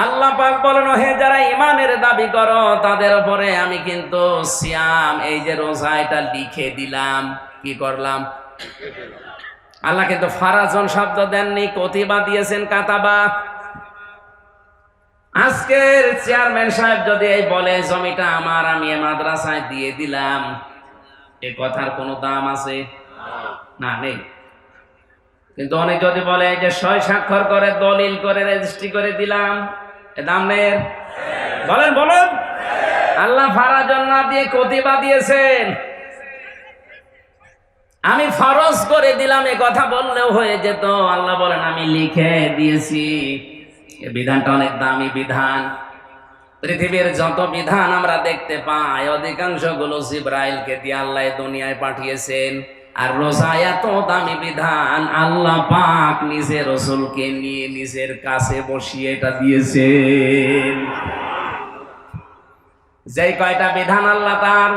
আল্লাহ পাক বলেন, হে যারা ঈমানের দাবি করো তাদের উপরে আমি কিন্তু সিয়াম, এই যে রোজা, এটা লিখে দিলাম। কি করলাম? আল্লাহ কিন্তু ফারাজন শব্দ দেননি, কতিবা দিয়েছেন, কাতাবা। আজকের চেয়ারম্যান সাহেব যদি এই বলে জমিটা আমার, আমি এ মাদ্রাসায় দিয়ে দিলাম, এ কথার কোনো দাম আছে? না, নেই। কিন্তু অনেক যদি বলে যে সই স্বাক্ষর করে দলিল করে রেজিস্ট্রি করে দিলাম, এ দাম নেই? বলেন বলেন। আল্লাহ ফারাজন না দিয়ে কতিবা দিয়েছেন। আমি ফরজ করে দিলাম, এ কথা বললেও হয়ে যেত। আল্লাহ বলেন আমি লিখে দিয়েছি। এই বিধানটা অনেক দামি বিধান। পৃথিবীর যত বিধান আমরা দেখতে পাই অধিকাংশ গুলো জিবরাইলকে দিয়ে আল্লাহ দুনিয়ায় পাঠিয়েছেন। আর রোজা এত দামি বিধান, আল্লাহ পাক নিজে রসুলকে নিয়ে নিজের কাছে বসিয়ে এটা দিয়েছেন। যেই কয়টা বিধান আল্লাহ তার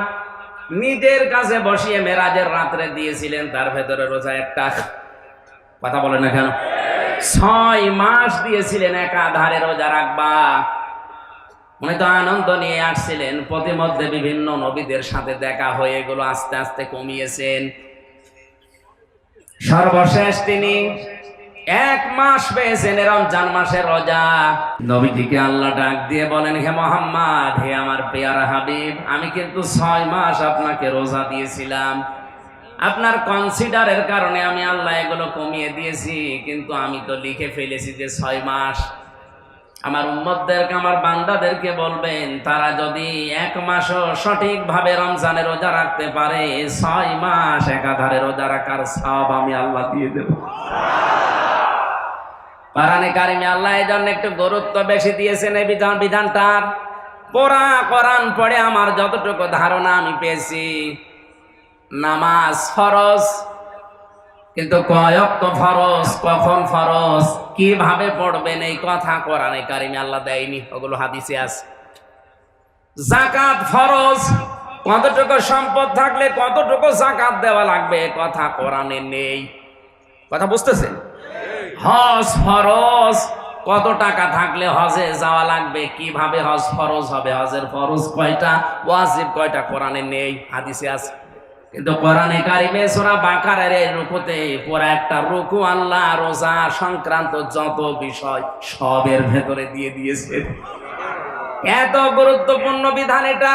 নিজের কাছে বসিয়ে মেরাজের রাত্রে দিয়েছিলেন, তার ভেতরে রোজা একটা। কথা বলে না কেন? 6 মাস দিয়েছিলেন একাধারে রোজা রাখবা। উনি তো আনন্দ নিয়ে আসছিলেন। প্রতিমধ্যে বিভিন্ন নবীদের সাথে দেখা হয়ে এগুলো আস্তে আস্তে কমিয়েছেন। সর্বশেষ তিনি 1 মাস পেয়েছেন রমজান মাসের রোজা। নবীজিকে আল্লাহ ডাক দিয়ে বলেন, হে মুহাম্মদ, হে আমার পেয়ারা হাবিব, আমি কিন্তু 6 মাস আপনাকে রোজা দিয়েছিলাম। আপনার কনসিডারের কারণে আমি আল্লাহ এগুলো কমিয়ে দিয়েছি, কিন্তু আমি তো লিখে ফেলেছি যে 6 মাস। আমার উম্মতদেরকে, আমার বান্দাদেরকে বলবেন, তারা যদি 1 মাসও সঠিকভাবে রমজানের রোজা রাখতে পারে, 6 মাস একাধারে রোজা রাখার সওয়াব আমি আল্লাহ দিয়ে দেব। কোরআনে কারিমে আল্লাহ এই জন্য একটু গুরুত্ব বেশি দিয়েছেন এই বিধানটার। পুরা কোরআন পড়ে আমার যতটুকু ধারণা আমি পেয়েছি, নামাজ ফরজ, কিন্তু কয় ওয়াক্ত ফরজ, কখন ফরজ, কিভাবে পড়বেন, এই কথা কোরআনে কারিমে আল্লাহ দেয়নি, ওগুলো হাদিসে আছে। যাকাত ফরজ, কতটুকু সম্পদ থাকলে কতটুকু যাকাত দেওয়া লাগবে, কথা কোরআনে নেই। কথা বুঝতেছেন? হজ ফরজ, কত টাকা থাকলে হজে যাওয়া লাগবে, কিভাবে হজ ফরজ হবে, হজের ফরজ কয়টা, ওয়াজিব কয়টা, কোরআনে নেই, হাদিসে আছে। কিন্তু কোরআনে কারিমে সূরা বাকারার এই রুকুতে পুরো একটা রুকু আল্লাহ রোজা সংক্রান্ত যত বিষয় সবের ভেতরে দিয়ে দিয়েছে। এত গুরুত্বপূর্ণ বিধান এটা।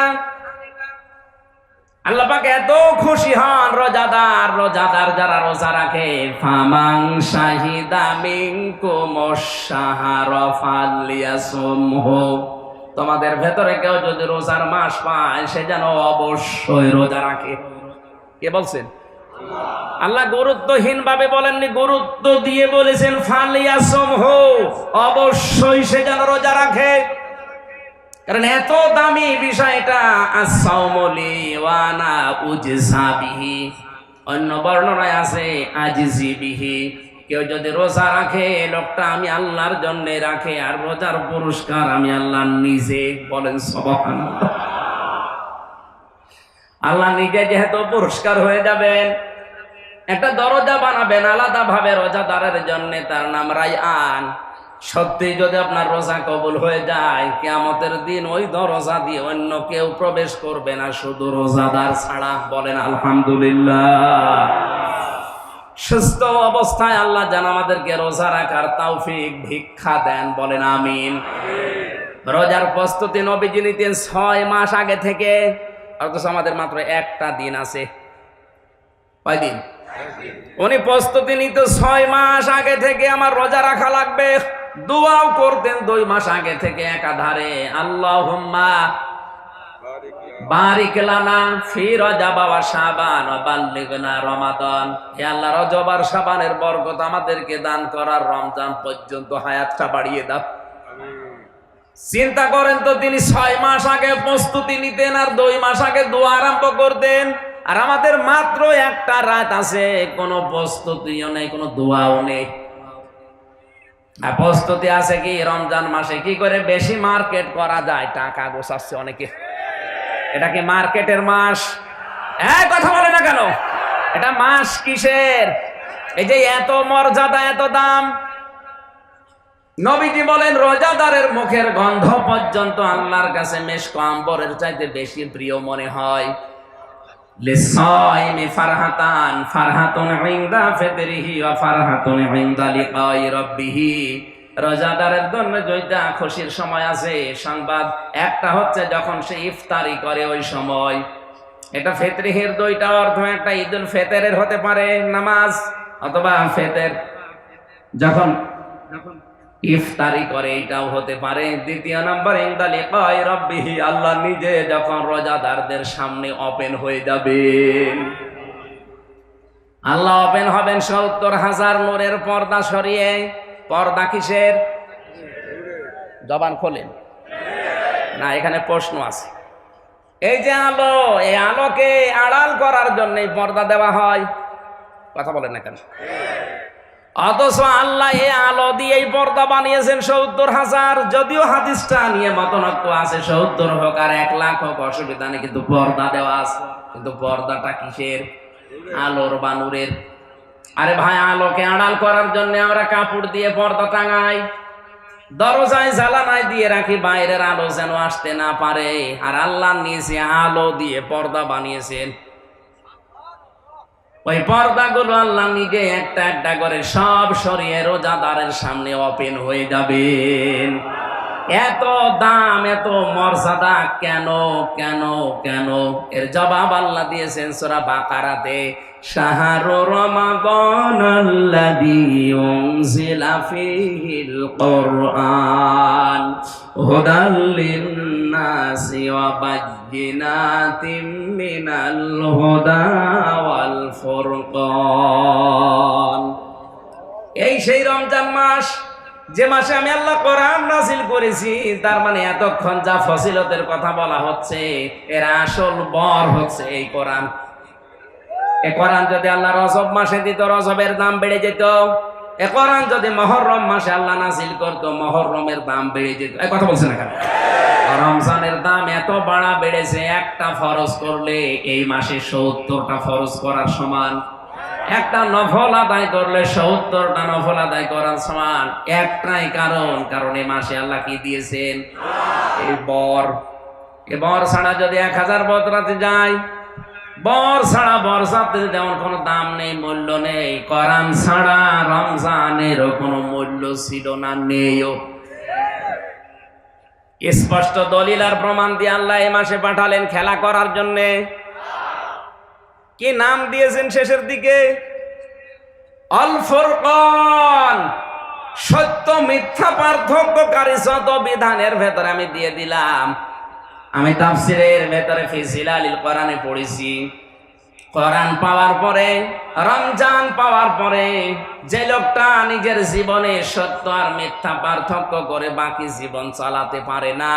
আল্লাহ পাক এত খুশি হন রোজাদার যারা রোজা রাখে। ফামান শাহিদা মিনকুমুশ শাহরা ফালইয়াসুমহু, তোমাদের ভেতরে কেউ যদি রোজার মাস পায়, সে যেন অবশ্যই রোজা রাখে। কে বলছেন? আল্লাহ গুরুত্বহীন ভাবে বলেননি, গুরুত্ব দিয়ে বলেছেন ফালইয়াসুমহু, অবশ্যই সে যেন রোজা রাখে। কারণ এত দামি বিষয়টা। as-সাওমু লি ওয়া আনা উজযা বিহি, অন্য বর্ণনায় আছে আজিজি বিহি। কেউ যদি রোজা রাখে, লোকটা আমি আল্লাহর জন্য রাখে, আর রোজার পুরস্কার আমি আল্লাহ নিজে। বলেন সুবহানাল্লাহ। আল্লাহ নিজে যেহেতু পুরস্কার হয়ে যাবেন, একটা দরজা বানাবেন আলাদা ভাবে রোজাদারের জন্য, তার নাম রায়আন। সত্যি যদি আপনার রোজা কবুল হয়ে যায়, কিয়ামতের দিন ওই দরজা দিয়ে অন্য কেউ প্রবেশ করবে না, শুধু রোজাদার ছাড়া। বলেন আলহামদুলিল্লাহ। সুস্থ অবস্থায় আল্লাহ যেন আমাদেরকে রোজা রাখার তৌফিক ভিক্ষা দেন। বলেন আমিন। রোজার প্রস্তুতি নবীজি নিতেন 6 মাস আগে থেকে, অথচ আমাদের মাত্র একটা দিন আছে। কয়দিন? উনি প্রস্তুতি নিত 6 মাস আগে থেকে, আমার রোজা রাখা লাগবে। দোয়াও করতেন 2 মাস আগে থেকে একাধারে, আল্লাহুম্মা বারিক লানা ফি রজব ওয়া শাবান ওয়া বাল্লিগনা রমাদান। হে আল্লাহ, রজব আর শাবানের বরকত আমাদেরকে দান করার, রমজান পর্যন্ত হায়াতটা বাড়িয়ে দাও। চিন্তা করেন তো, তিনি 6 মাস আগে প্রস্তুতি নিতেন আর 2 মাস আগে দোয়া আরম্ভ করতেন। আর আমাদের মাত্র একটা রাত আছে, কোনো প্রস্তুতিও নেই, কোনো দোয়াও নেই। আর প্রস্তুতি আছে কি রমজান মাসে, কি করে বেশি মার্কেট করা যায়, টাকা গোছাচ্ছে অনেকে। এটা কি মার্কেটের মাস? কথা বলে না কেন? এটা মাস কিসের? এই যে এত মর্যাদা, এত দাম। নবীজি বলেন রোজাদারের মুখের গন্ধ পর্যন্ত আল্লাহর কাছে মেশক আম্বরের চাইতে বেশি প্রিয় মনে হয়। লিসাইমি ফারহাতান, ফারহাতুন ইনদা ফিতরিহি ওয়া ফারহাতুন ইনদা লিকাই রাব্বিহি। রোজাদারের জন্য দুইটা খুশির সময় আছে সংবাদ, একটা হচ্ছে যখন সে ইফতারি করে ওই সময়। এটা ফিতরিহির দুইটা অর্থ, একটা ঈদুল ফিতরের হতে পারে নামাজ, অথবা ফিতর যখন ইফতারি করে এটাও হতে পারে। দ্বিতীয় নম্বর ইনদা লিকাই রাব্বিহি, আল্লাহ নিজে যখন রোজাদারদের সামনে ওপেন হয়ে যাবেন। আল্লাহ ওপেন হবেন ৭০,০০০ নূরের পর্দা সরিয়ে। পর্দা কিসের? জবান খোলেন না, এখানে প্রশ্ন আছে। এই যে আলো, এই আলোকে আড়াল করার জন্য পর্দা দেওয়া হয়, কথা বলেন না কেন? অথচ আল্লাহ এই আলো দিয়ে এই পর্দা বানিয়েছেন ৭০,০০০। যদিও হাদিসটা নিয়ে মতনক্য আছে, ৭০ হোক আর ১,০০,০০০ হোক অসুবিধা নেই, কিন্তু পর্দা দেওয়া আছে। কিন্তু পর্দাটা কিসের? আলোর বা নূরের। আরে ভাই, আলোকে আড়াল করার জন্য আমরা কাপড় দিয়ে পর্দা টাঙাই, দরজায় জ্বালানায় দিয়ে রাখি বাইরের আলো যেন আসতে না পারে। আর আল্লাহ নিচে আলো দিয়ে পর্দা বানিয়েছেন। ওই পর্দাগুলো আল্লাহ নিজে একটা একটা করে সব সরিয়ে রোজাদারের সামনে ওপেন হয়ে যাবেন। এত দাম, এত মর্যাদা কেন কেন কেন? এর জবাব আল্লাহ দিয়েছেন সূরা বাকারাতে, শাহরু রমাদানাল্লাযী উনজিলা ফীহিল কুরআন হুদাল লিন্নাসি ওয়া বায়্যিনাতিম মিনাল হুদা ওয়াল ফুরকান। এই সেই রমজান মাস, যে মাসে আমি আল্লাহ কোরআন নাযিল করেছি। তার মানে এতক্ষণ যা ফজিলতের কথা বলা হচ্ছে, এর আসল বর হচ্ছে এই কোরআন। এই কোরআন যদি আল্লাহ রজব মাসে দিত, রজবের দাম বেড়ে যেত। এই কোরআন যদি মুহররম মাসে আল্লাহ নাযিল করতো, মুহররমের দাম বেড়ে যেত। এই কথা বলছেন না কেন? রমজানের দাম এত বাড়া বেড়েছে, একটা ফরজ করলে এই মাসে ৭০টা ফরজ করার সমান। একটা নফল আদায় করলে ৭০টা নফল আদায় করার সমান। একটাই কারণ এই মাসে আল্লাহ কি দিয়েছেন? এই বর। এই বর ছাড়া যদি ১,০০০ বদরাতে যায়, বর ছাড়া বরসাতে যেমন কোনো দাম নেই, মূল্য নেই, কোরআন ছাড়া রমজানেরও কোনো মূল্য ছিল না, নেইও। স্পষ্ট দলিল আর প্রমাণ দিয়ে আল্লাহ এই মাসে পাঠালেন খেলা করার জন্যে। কি নাম দিয়েছেন শেষের দিকে? আল ফুরকান। সত্য মিথ্যা পার্থক্যকারী যত বিধানের ভেতরে আমি দিয়ে দিলাম। আমি তাফসীরের ভেতরে ফি জিলালিল কোরআনে পড়েছি, কোরআন পাওয়ার পরে, রমজান পাওয়ার পরে যে লোকটা নিজের জীবনে সত্য আর মিথ্যা পার্থক্য করে বাকি জীবন চালাতে পারে না,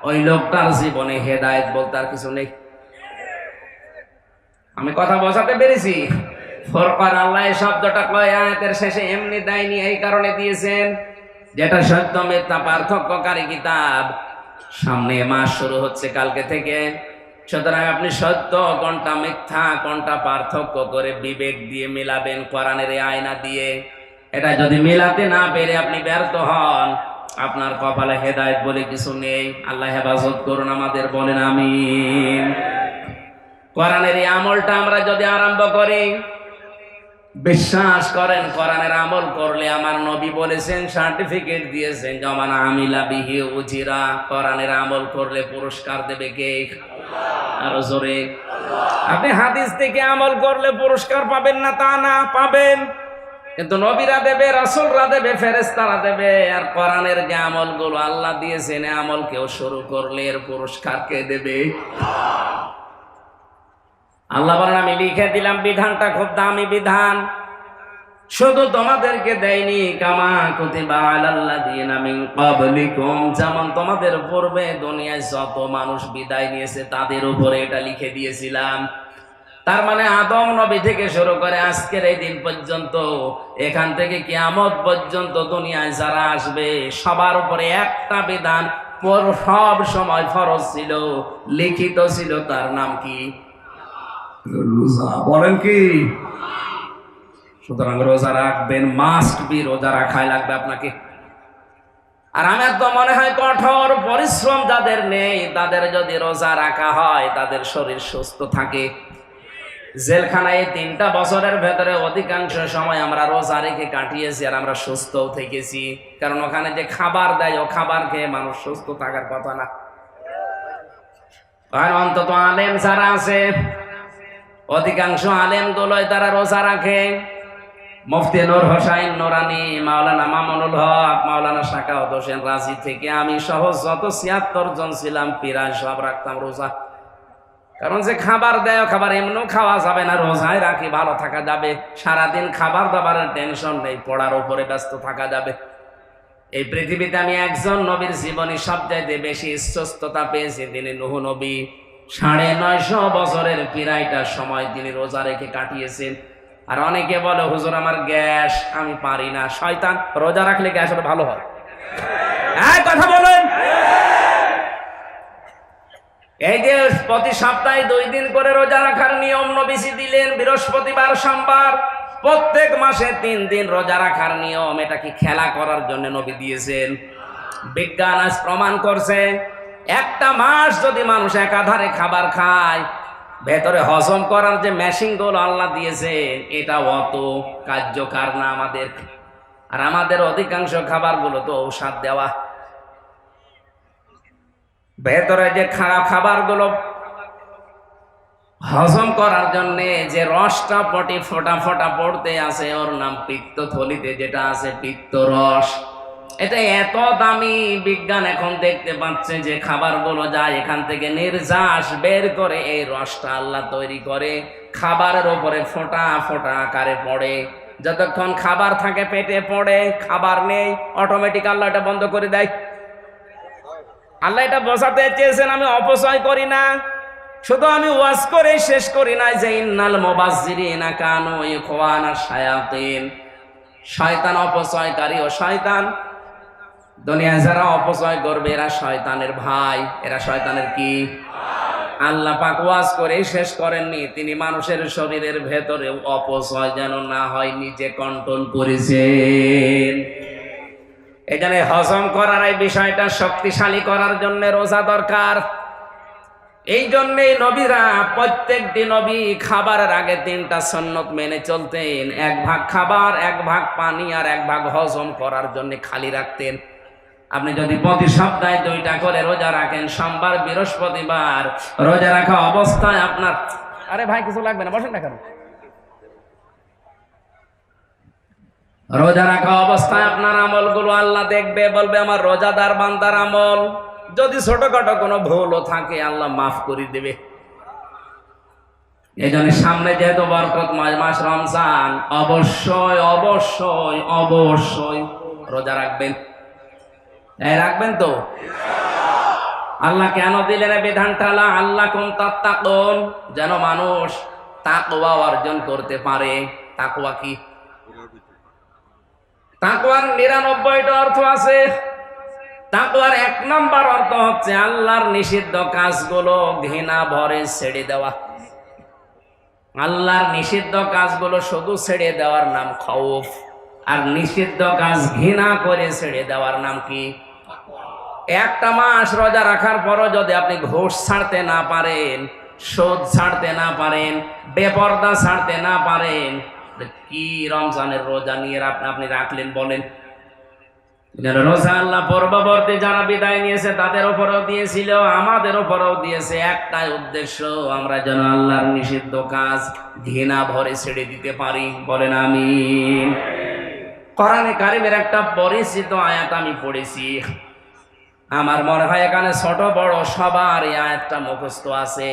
ওই লোকটার জীবনে হেদায়েত বলতে আর কিছু নেই। আমি কথা বোঝাতে পেরেছি? ফুরকান, আল্লাহ এই শব্দটা কয় আয়াতের শেষে এমনি দেয়নি, এই কারণে দিয়েছেন যেটা সত্য মিথ্যা পার্থক্যকারী কিতাব। সামনে মাস শুরু হচ্ছে কালকে থেকে, সুতরাং আপনি সত্য কোনটা মিথ্যা কোনটা পার্থক্য করে বিবেক দিয়ে মিলাবেন কোরআনের এই আয়না দিয়ে। এটা যদি মিলাতে না পেরে আপনি ব্যর্থ হন, আপনার কপালে হেদায়েত বলে কিছু নেই। আল্লাহ হেফাজত করুন আমাদের, বলেন আমিন। কোরআনের এই আমলটা আমরা যদি আরম্ভ করি, বিশ্বাস করেন কোরআনের আমল করলে, আমার নবী বলেছেন, সার্টিফিকেট দিয়েছেন, জমান আমিলা বিহি উজিরা। কোরআনের আমল করলে পুরস্কার দেবে কে? আরো জোরে। আপনি হাদিস থেকে আমল করলে পুরস্কার পাবেন না তা না, পাবেন, কিন্তু নবীরা দেবে, রাসূলরা দেবে, ফেরেশতারা দেবে। আর কোরআনের যে আমলগুলো আল্লাহ দিয়েছেন, এই আমল কেউ শুরু করলে এর পুরস্কার কে দেবে? আল্লাহ বলেন, আমি লিখে দিলাম বিধানটা খুব দামি বিধান, শুধু তোমাদেরকে দেয়নি, কামা কুতিবা আলাল্লাযিনা মিন ক্বাবলিকুম, যেমন তোমাদের পূর্বে দুনিয়ায় যত মানুষ বিদায় নিয়েছে তাদের উপরে এটা লিখে দিয়েছিলাম। তার মানে আদম নবী থেকে শুরু করে আজকের এই দিন পর্যন্ত, এখান থেকে কিয়ামত পর্যন্ত দুনিয়ায় যারা আসবে সবার উপরে একটা বিধান সব সময় ফরজ ছিল, লিখিত ছিল। তার নাম কি? রোজা। বলেন কি? সুতরাং রোজা রাখবেন, মাস্ট বি, রোজা রাখাই লাগবে আপনাকে। আর আমার তো মনে হয় কঠোর পরিশ্রম যাদের নেই তাদের যদি রোজা রাখা হয় তাদের শরীর সুস্থ থাকে। জেলখানায় 3টা বছরের ভেতরে অধিকাংশ সময় আমরা রোজা রেখে কাটিয়েছি আর আমরা সুস্থও থেকেছি, কারণ ওখানে যে খাবার দেয় ও খাবার খেয়ে মানুষ সুস্থ থাকার কথা না। আর অন্তত আলেম যারা আছে অধিকাংশ আলেম গুলোই তারা রোজা রাখে। মুফতি নূর হোসাইন নুরানি, মাওলানা মামুনুল হক, মাওলানা শাকাওয়াত হোসেন রাজি থেকে আমি সহ যত 76 জন ছিলাম প্রায় সব রাখতাম রোজা। কারণ যে খাবার দেয় খাবার এমনিও খাওয়া যাবে না, রোজায় রাখি ভালো থাকা যাবে, সারাদিন খাবার দাবারের টেনশন নেই, পড়ার উপরে ব্যস্ত থাকা যাবে। এই পৃথিবীতে আমি একজন নবীর জীবনী সবচাইতে বেশি সুস্থতা পেয়েছি, তিনি নূহ নবী। 950 বছরের প্রায়টা সময় তিনি রোজা রেখে কাটিয়েছেন। আর অনেকে বলে হুজুর আমার গ্যাস, আমি পারি না। শয়তান, রোজা রাখলে গ্যাস হলে ভালো হয়। কথা বলেন। এই যে প্রতি সপ্তাহে 2 দিন করে রোজা রাখার নিয়ম নবীজি দিলেন, বৃহস্পতিবার সোমবার, প্রত্যেক মাসে 3 দিন রোজা রাখার নিয়ম। এটা কি খেলা করার জন্য নবী দিয়েছেন? বিজ্ঞান আজ প্রমাণ করছে একটা মাস যদি মানুষ একাধারে খাবার খায়, ভেতরে হজম করার যে মেশিন গুলো আল্লাহ দিয়েছে এটা অত কার্যকর না আমাদের। আর আমাদের অধিকাংশ খাবার গুলো তো ঔষধ দেওয়া। ভেতরে যে খারাপ খাবার গুলো হজম করার জন্য যে রসটা পটি ফোটা ফোটা পড়তে আছে ওর নাম পিত্তথলিতে যেটা আছে পিত্ত রস। এটা এত দামি, বিজ্ঞান এখন দেখতে পাচ্ছে যে খাবারগুলো যায় এখান থেকে নির্যাস বের করে এই রসটা আল্লাহ তৈরি করে খাবারের উপরে ফোঁটা ফোঁটা আকারে পড়ে। যতক্ষণ খাবার থাকে পেটে পড়ে, খাবার নেই, অটোমেটিক আল্লাহ এটা বন্ধ করে দেয়। আল্লাহ এটা বোঝাতে চেয়েছেন আমি অপচয় করি না, শুধু আমি ওয়াজ করে শেষ করি না যে ইন্নাল মুবাজ্জিরিনা কানু ইখওয়ানা শায়াতিন, শয়তান অপচয়কারী ও শয়তান। দুনিয়া যারা অপচয় করবে এরা শয়তানের ভাই, এরা শয়তানের কি? আল্লাহ পাক ওয়াজ করে শেষ করেননি, তিনি মানুষের শরীরের ভেতরে অপচয় যেন না হয় নিজে কন্ট্রোল করেছেন। এখানে হজম করার এই বিষয়টা শক্তিশালী করার জন্য রোজা দরকার। এই জন্যই নবীরা প্রত্যেকটি নবী খাবারের আগে 3টা সুন্নত মেনে চলতেন। 1 ভাগ খাবার, 1 ভাগ পানি আর 1 ভাগ হজম করার জন্য খালি রাখতেন। আপনি যদি প্রতি সপ্তাহে 2টা করে রোজা রাখেন, সোমবার বৃহস্পতিবার, রোজা রাখা অবস্থায় আপনার, আরে ভাই কিছু লাগবে না, বসেন না কেন, রোজা রাখা অবস্থায় আপনার আমলগুলো আল্লাহ দেখবে, বলবে আমার রোজাদার বান্দার আমল। যদি ছোটখাটো কোনো ভুলও থাকে আল্লাহ মাফ করে দেবে। এই জন্য সামনে যেহেতু বরকত মাস রমজান, অবশ্যই অবশ্যই অবশ্যই রোজা রাখবেন। রাখবেন তো? আল্লাহ কেন দিলেন বিধানটা? আল্লাকুম তাত্তাকুন, যেন মানুষ তাকওয়া অর্জন করতে পারে। তাকওয়া কি? তাকওয়ার 99টা অর্থ আছে। তাকওয়ার 1 নম্বর অর্থ হচ্ছে আল্লাহর নিষিদ্ধ কাজগুলো ঘৃণা ভরে ছেড়ে দেওয়া। আল্লাহর নিষিদ্ধ কাজগুলো শুধু ছেড়ে দেওয়ার নাম খাউফ, আর নিষিদ্ধ কাজ ঘৃণা করে ছেড়ে দেওয়ার নাম কি? একটা মাস রোজা রাখার পরও যদি আপনি ঘুষ ছাড়তে না পারেন, সুদ ছাড়তে না পারেন, বেপরদা ছাড়তে না পারেন, কি রমজানের রোজা নিয়ে আপনি রাখলেন বলেন? রোজা আল্লাহ পূর্ববর্তী যারা বিদায় নিয়েছে তাদের উপরেও দিয়েছিল, আমাদের উপরেও দিয়েছে। একটাই উদ্দেশ্য, আমরা যেন আল্লাহর নিষিদ্ধ কাজ ঘৃণা ভরে ছেড়ে দিতে পারি। বলেন আমিন। কোরআনে কারিমের একটা পরিচিত আয়াত আমি পড়েছি, আমার মনে হয় এখানে ছোট বড় সবার এই আয়াতটা মুখস্থ আছে।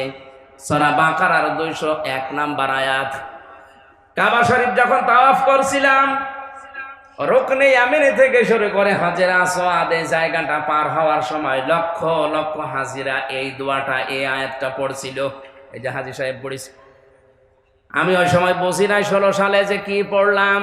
সূরা বাকারার 201 নম্বর আয়াত। কাবা শরীফ যখন তাওয়াফ করছিলাম, রুকনে ইয়ামিনি থেকে শুরু করে হাজেরা আসওয়াদ এই জায়গাটা পার হওয়ার সময় লক্ষ লক্ষ হাজিরা এই দোয়াটা, এই আয়াতটা পড়ছিল। এই যে হাজী সাহেব পড়েছে, আমি ওই সময় বুঝি নাই 16 সালে যে কি পড়লাম।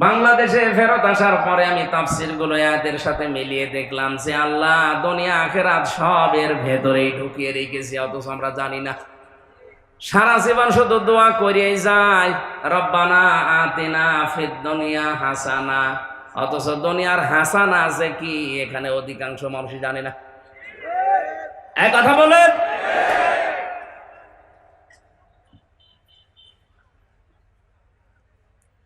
বাংলাদেশে ফেরত আসার পরে আমি তাফসীরগুলো আয়াতের সাথে মিলিয়ে দেখলাম যে আল্লাহ দুনিয়া আখিরাত সব এর ভেতরেই ঢুকিয়ে রেখেছে, অথচ আমরা জানি না। সারা জীবন শুধু দোয়া করিয়ে যায়, রব্বানা আতিনা ফিদ দুনিয়া হাসানা অথচ দুনিয়ার হাসানা আছে কি এখানে অধিকাংশ মানুষই জানে না। এক কথা বলেন।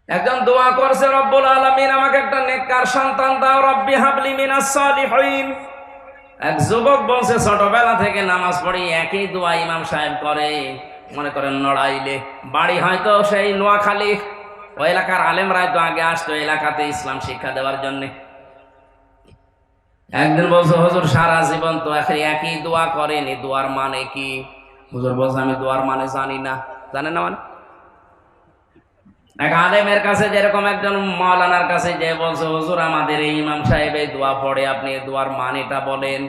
একজন দোয়া করছে, রব্বুল আলামিন আমাকে একটা নেককার সন্তান দাও, রব্বি হাবলি মিনাস সালিহিন। এক যুবক বলছে ছোটবেলা থেকে নামাজ পড়ি একই দোয়া ইমাম সাহেব করে, মনে করেন নড়াইলে। বাড়ি হয়তো সেই নোয়াখালী, ওই এলাকার আলেমরাই তো আগে আসতো এলাকাতে ইসলাম শিক্ষা দেওয়ার জন্য। একদিন বলছে হুজুর সারা জীবন তো একই দোয়া করেন, এই দোয়ার মানে কি? হুজুর বলছে আমি দোয়ার মানে জানি না। জানেন না মানে? এক আলেমের কাছে যেরকম একজন মাওলানার কাছে যে বলছে হুজুর আমাদের এই ইমাম সাহেব এই দোয়া পড়ে, আপনি এই দোয়ার মানেটা বলেন।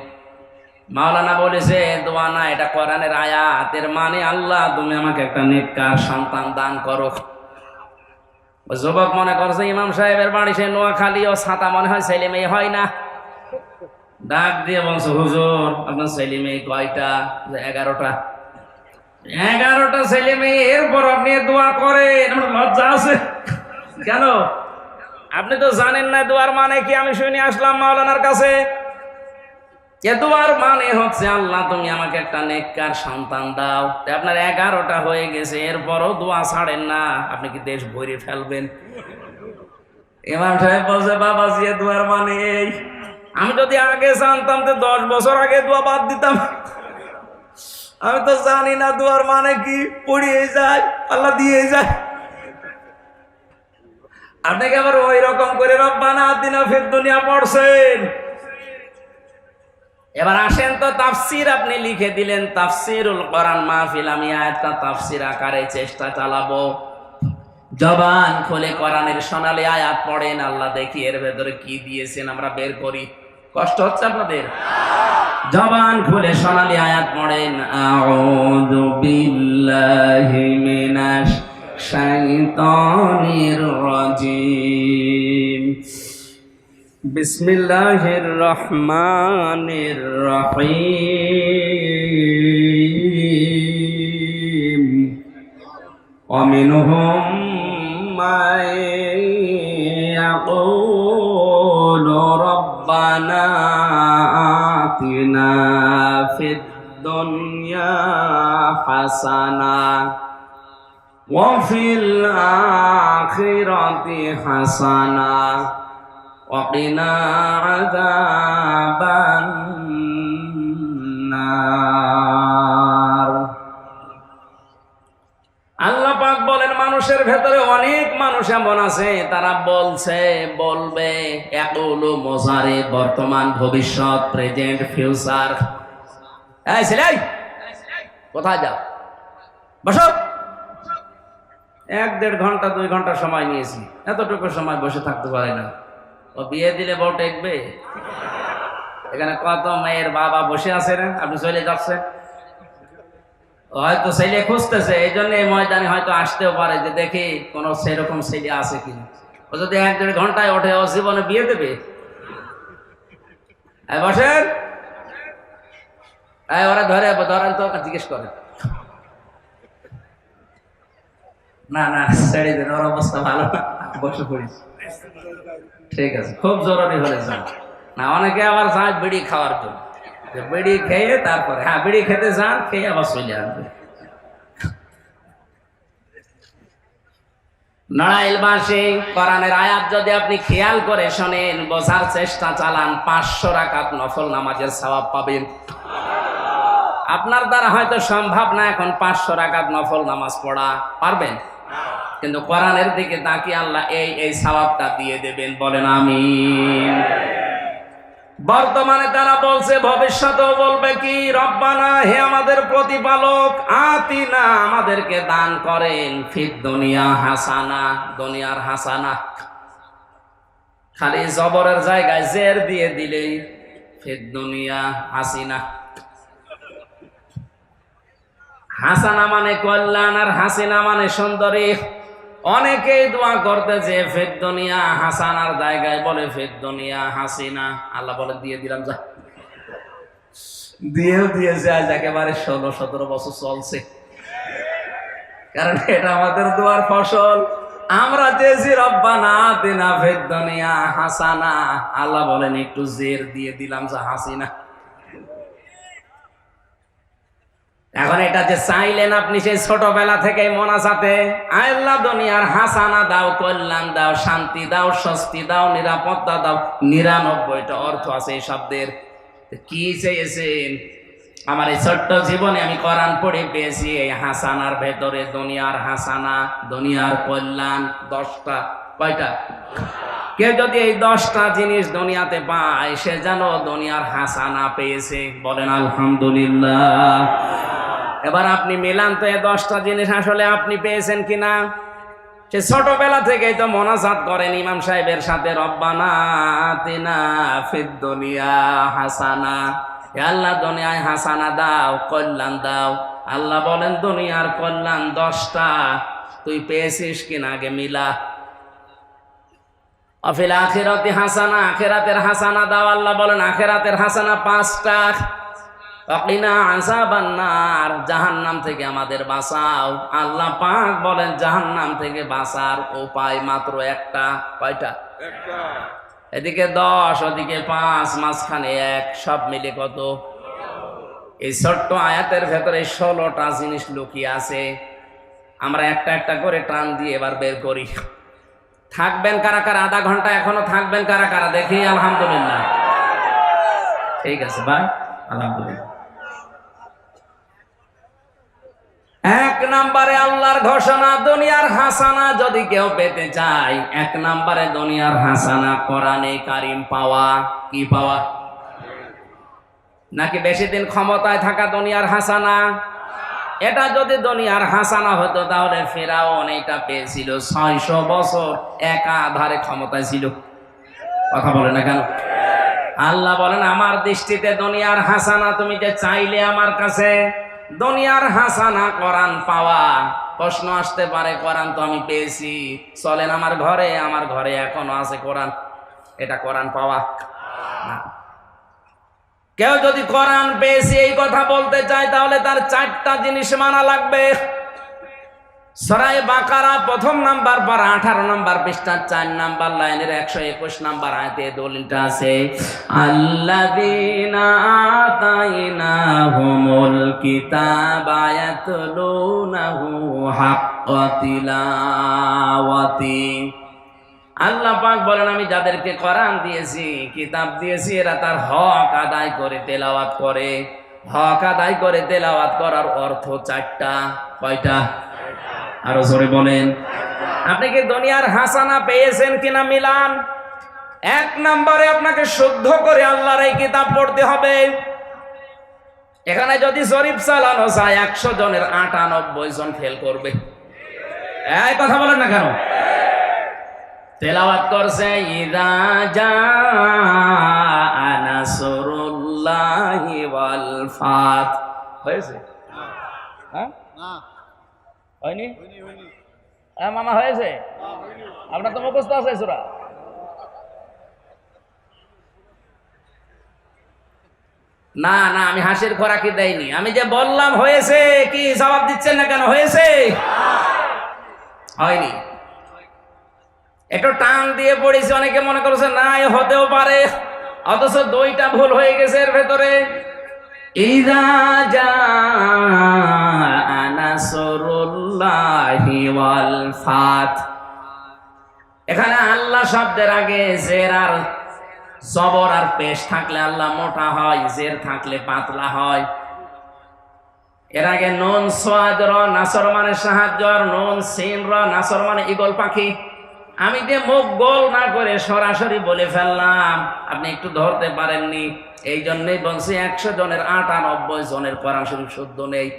মাওলানা বলেছে দোয়া না, এটা কোরআনের আয়াত, এর মানে আল্লাহ তুমি আমাকে একটা নেককার সন্তান দান করো। যুবক মনে করছে ইমাম সাহেবের বাড়ি সে নোয়াখালী, ও ছাতা মনে হয় ছেলে মেয়ে হয় না। ডাক দিয়ে বলছে হুজুর আপনার ছেলে মেয়ে কয়টা? 11টা। 11টা ছেলে মেয়ে, এরপর আপনি দোয়া করেন? লজ্জা আছে কেন? আপনি তো জানেন না দোয়ার মানে কি। আমি শুনে আসলাম মাওলানার কাছে, এ দোয়ার মানে হচ্ছে আল্লাহ তুমি আমাকে একটা নেককার সন্তান দাও। আপনার 11টা হয়ে গেছে, এরপরও দোয়া ছাড়েন না, আপনি কি দেশ ভরে ফেলবেন? ইমাম সাহেব বলছে বাবাজি এ দোয়ার মানে এই, আমি যদি আগে জানতাম তো 10 বছর আগে দোয়া বাদ দিতাম। আমি তো জানি না দোয়ার মানে কি, পড়িয়ে যায় আল্লাহ দিয়ে যায়। আপনি কি আবার ওই রকম করে রব্বানা আতিনা ফিদ দুনিয়া পড়ছেন? এবার আসেন তো তাফসির আপনি লিখে দিলেন, তাফসিরুল কোরআন মাহফিল। আমি আয়াতটা তাফসির আকারে চেষ্টা চালাবো। জবান খুলে কোরআনের সোনালী আয়াত পড়েন, আল্লাহ দেখি এর ভেতরে কি দিয়েছেন আমরা বের করি। কষ্ট হচ্ছে আপনাদের? জবান খুলে সোনালী আয়াত পড়েন। আউযু বিল্লাহি মিনাশ শাইতানির রাজিম। বিসমিল্লাহির রহমানির রহিম। ومنهم من يقول ربنا آتنا في الدنيا حسنة وفي الآخرة حسنة وقنا عذاب النار। আল্লাহ পাক বলেন মানুষের ভেতরে অনেক মানুষ এমন আছে তারা বলবে ইয়াকুলু মুজারি, বর্তমান ভবিষ্যৎ, প্রেজেন্ট ফিউচার। এই ছেলে কোথায় যাও? বসো। 1-1.5 ঘন্টা 2 ঘন্টা সময় নিয়েছি, এতটুকু সময় বসে থাকতে পারে না। ও বিয়ে দিলে বউ টেকবে? এখানে কত মেয়ের বাবা বসে আছে না, আপনি চলে যাচ্ছেন। হয়তো ছেলে খুঁজতেছে, এই জন্য এই ময়দানে হয়তো আসতেও পারে যে দেখি কোন সেরকম ছেলে আছে কিনা। ও যদি 1-1.5 ঘন্টায় ওঠে ও জীবনে বিয়ে দেবে? বসেন। ওরা ধরেন তো, জিজ্ঞেস করেন। না না ছেড়ে দিন, ওর অবস্থা ভালো না, বসে পড়িস। ঠিক আছে, খুব জরুরি হলে যান না। অনেকে আবার যায় বিড়ি খাওয়ার জন্য, বিড়ি খেয়ে তারপরে বিড়ি খেতে যান, খেয়ে আবার চলে আসবে। নড়াইলবাসী কোরআনের আয়াত যদি আপনি খেয়াল করে শোনেন, বোঝার চেষ্টা চালান, 500 রাকাত নফল নামাজের সওয়াব পাবেন। আপনার দ্বারা হয়তো সম্ভব না এখন 500 রাকাত নফল নামাজ পড়া, পারবেন? কিন্তু কোরআনের দিকে তাকিয়ে আল্লাহ এই সওয়াবটা দিয়ে দেবেন। বলেন আমিন। বর্তমানে তারা বলছে, ভবিষ্যতেও বলবে কি? রব্বানা, হে আমাদের প্রতিপালক, আতিনা, আমাদেরকে দান করেন, ফিদ দুনিয়া হাসানা, দুনিয়ার হাসানা। খালি জবরের জায়গায় জের দিয়ে দিলেই ফিদ দুনিয়া হাসিনা। হাসানা মানে কল্যাণ, আর হাসিনা মানে সুন্দরী। অনেকেই দোয়া করতে যে ফিদ দুনিয়া হাসানার জায়গায় বলে ফিদ দুনিয়া হাসিনা। আল্লাহ বলে দিয়ে দিলাম, যা। দিয়েও দিয়েছে, আজ একেবারে 16-17 বছর চলছে। কারণ এটা আমাদের দোয়ার ফসল। আমরা চেয়েছি রব্বানা আতিনা ফিদ দুনিয়া হাসানা, আল্লাহ বলেন একটু জের দিয়ে দিলাম যা হাসিনা। এখন এটা যে চাইলেন আপনি সেই ছোটবেলা থেকে মোনাজাতে, আল্লাহ দুনিয়ার হাসানা দাও, কল্যাণ দাও, শান্তি দাও, স্বস্তি দাও, নিরাপত্তা দাও, 99টা অর্থ আছে এই শব্দের। কি চেয়েছেন? আমার এই ছোট্ট জীবনে আমি কোরআন পড়ে পেয়েছি এই হাসানার ভেতরে দুনিয়ার হাসানা, দুনিয়ার কল্যাণ 10টা। কয়টা? কেউ যদি এই 10টা জিনিস দুনিয়াতে পায় সে যেন দুনিয়ার হাসানা পেয়েছে। বলেন আলহামদুলিল্লাহ। এবার আপনি মিলান তো এই 10টা জিনিস আসলে আপনি পেয়েছেন কিনা। সে ছোটবেলা থেকেই তো মোনাজাত করেন ইমাম সাহেবের সাথে, রব্বানা আতিনা ফিদ দুনিয়া হাসানা, হে আল্লাহ দুনিয়ায় হাসানা দাও, কল্যাণ দাও। আল্লাহ বলেন দুনিয়ার কল্যাণ 10টা, তুই পেয়েছিস কিনা আগে মিলা। অফিল আখিরাতি হাসানা, আখিরাতের হাসানা দাও। আল্লাহ বলেন আখিরাতের হাসানা 5টা। ওয়াকিনা আযাবান নার, জাহান্নাম থেকে আমাদের বাঁচাও। আল্লাহ পাক বলেন জাহান্নাম থেকে বাঁচার উপায় মাত্র একটা। কয়টা? একটা। এদিকে 10, ওদিকে 5, মাঝখানে 1, সব মিলে কত? এই ছোট্ট আয়াতের ভেতরে 16টা জিনিস লুকিয়ে আছে। আমরা একটা একটা করে টান দিয়ে এবার বের করি। থাকবেন কারা কারা? আধা ঘন্টা এখনো থাকবেন কারা কারা? দেখি আলহামদুলিল্লাহ। ঠিক আছে ভাই, আলহামদুলিল্লাহ। 1 নম্বরে আল্লাহর ঘোষণা, দুনিয়ার হাসানা যদি কেউ পেতে চায়, 1 নম্বরে দুনিয়ার হাসানা কোরআনে কারিম পাওয়া। কি পাওয়া? নাকি বেশি দিন ক্ষমতায় থাকা দুনিয়ার হাসানা? এটা যদি দুনিয়ার হাসানা হতো তাহলে ফিরআউন এটা পেয়েছিল 600 বছর একাধারে ক্ষমতায় ছিল। কথা বলে না কেন? আল্লাহ বলেন আমার দৃষ্টিতে দুনিয়ার হাসানা তুমি যে চাইলে আমার কাছে, দুনিয়ার হাসানা কোরআন পাওয়া। প্রশ্ন আসতে পারে কোরআন তো আমি পেয়েছি, চলেন আমার ঘরে এখনো আছে কোরআন, এটা কোরআন পাওয়া না। কেউ যদি কোরআন পেয়েছি এই কথা বলতে চায় তাহলে তার 4টা জিনিস মানা লাগবে। সূরা বাকারা 1 নাম্বার পারা 18 নাম্বার পৃষ্ঠা 4 নাম্বার লাইনের 121 নাম্বার আয়াতে দলিলটা আছে, আল্লাযীনা আতাইনাহুমুল কিতাবা ইয়াতলুনাহু হাক্কা তিলাওয়াতি। আল্লাহ পাক বলেন আমি যাদেরকে কোরআন দিয়েছি, কিতাব দিয়েছি, এরা তার হক আদায় করে তেলাওয়াত করে। হক আদায় করে তেলাওয়াত করার অর্থ 4টা। কয়টা? আরো জোরে বলেন। আপনি কি দুনিয়ার হাসানা পেয়েছেন কিনা মিলান। 1 নম্বরে আপনাকে শুদ্ধ করে আল্লাহর এই কিতাব পড়তে হবে। এখানে যদি জরিপ চালানো যায় 100 জনের 98 জন ফেল করবে। এই কথা বলেন না কেন? তেলাওয়াত করছে ইযা জাআ নাসরুল্লাহি ওয়াল ফাত। হয়েছে? হ্যাঁ না হয়নি? হ্যাঁ মামা হয়েছে? আপনার তো মুখস্থ আছে সূরা। না না আমি হাসির খোরাকি দেইনি, আমি যে বললাম হয়েছে, কি জবাব দিচ্ছেন না কেন? হয়েছে? হয়নি। একটু টান দিয়ে পড়েছি, অনেকে মনে করেছে না এ হতেও পারে, অথচ 2টা ভুল হয়ে গেছে এর ভেতরে। ইযা জাআ নাসরুল্লাহি ওয়াল ফাত, এখানে আল্লাহ শব্দের আগে জের আর জবর আর পেশ থাকলে আল্লাহ মোটা হয়, জের থাকলে পাতলা হয়। এর আগে নুন সাদ র, নাসর মানে সাহায্য, আর নুন সিন র, নাসর মানে ঈগল পাখি। আমি যে মুখ গোল না করে সরাসরি বলে ফেললাম, আপনি একটু ধরতে পারেননি। এই জন্যই বলছি 100 জনের 98 জনের কোরআন শরীফ শুদ্ধ নেই।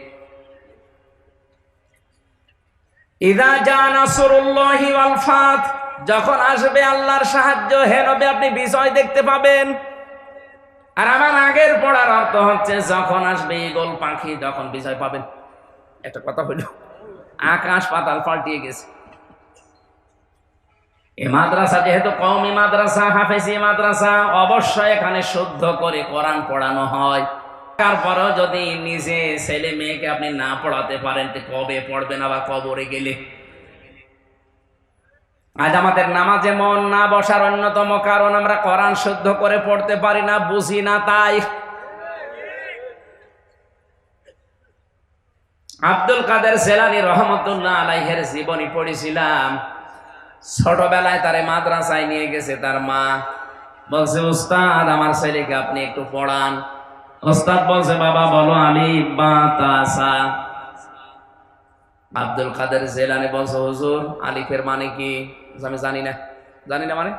ইযা জাআ নাসরুল্লাহি ওয়াল ফাত, যখন আসবে আল্লাহর সাহায্য, হে নবী আপনি বিজয় দেখতে পাবেন। আর আমার আগের পড়ার অর্থ হচ্ছে যখন আসবে ঈগল পাখি তখন বিজয় পাবেন। একটা কথা হইল, আকাশ পাতাল পাল্টিয়ে গেছে। এই মাদ্রাসা যেহেতু কওমি মাদ্রাসা, হাফেজি মাদ্রাসা, অবশ্যই এখানে শুদ্ধ করে কোরআন পড়ানো হয়। তারপরেও যদি নিজে ছেলে মেয়েকে আপনি না পড়াতে পারেন তো কবে পড়বেন আবার কবরে গেলে? আজ আমাদের নামাজে মন না বসার অন্যতম কারণ আমরা কোরআন শুদ্ধ করে পড়তে পারি না, বুঝি না। তাই আব্দুল কাদের জিলানী রহমতুল্লাহ আলাইহির জীবনী পড়েছিলাম। ছোটবেলায় তারে মাদ্রাসায় নিয়ে গেছে তার মা, বলছে উস্তাদ আমার ছেলেকে আপনি একটু পড়ান। উস্তাদ বলছে বাবা বলো আলিফ বা তা সা। আব্দুল কাদের জিলানী বলছে হুজুর আলিফের মানে কি? আমি জানি না মানে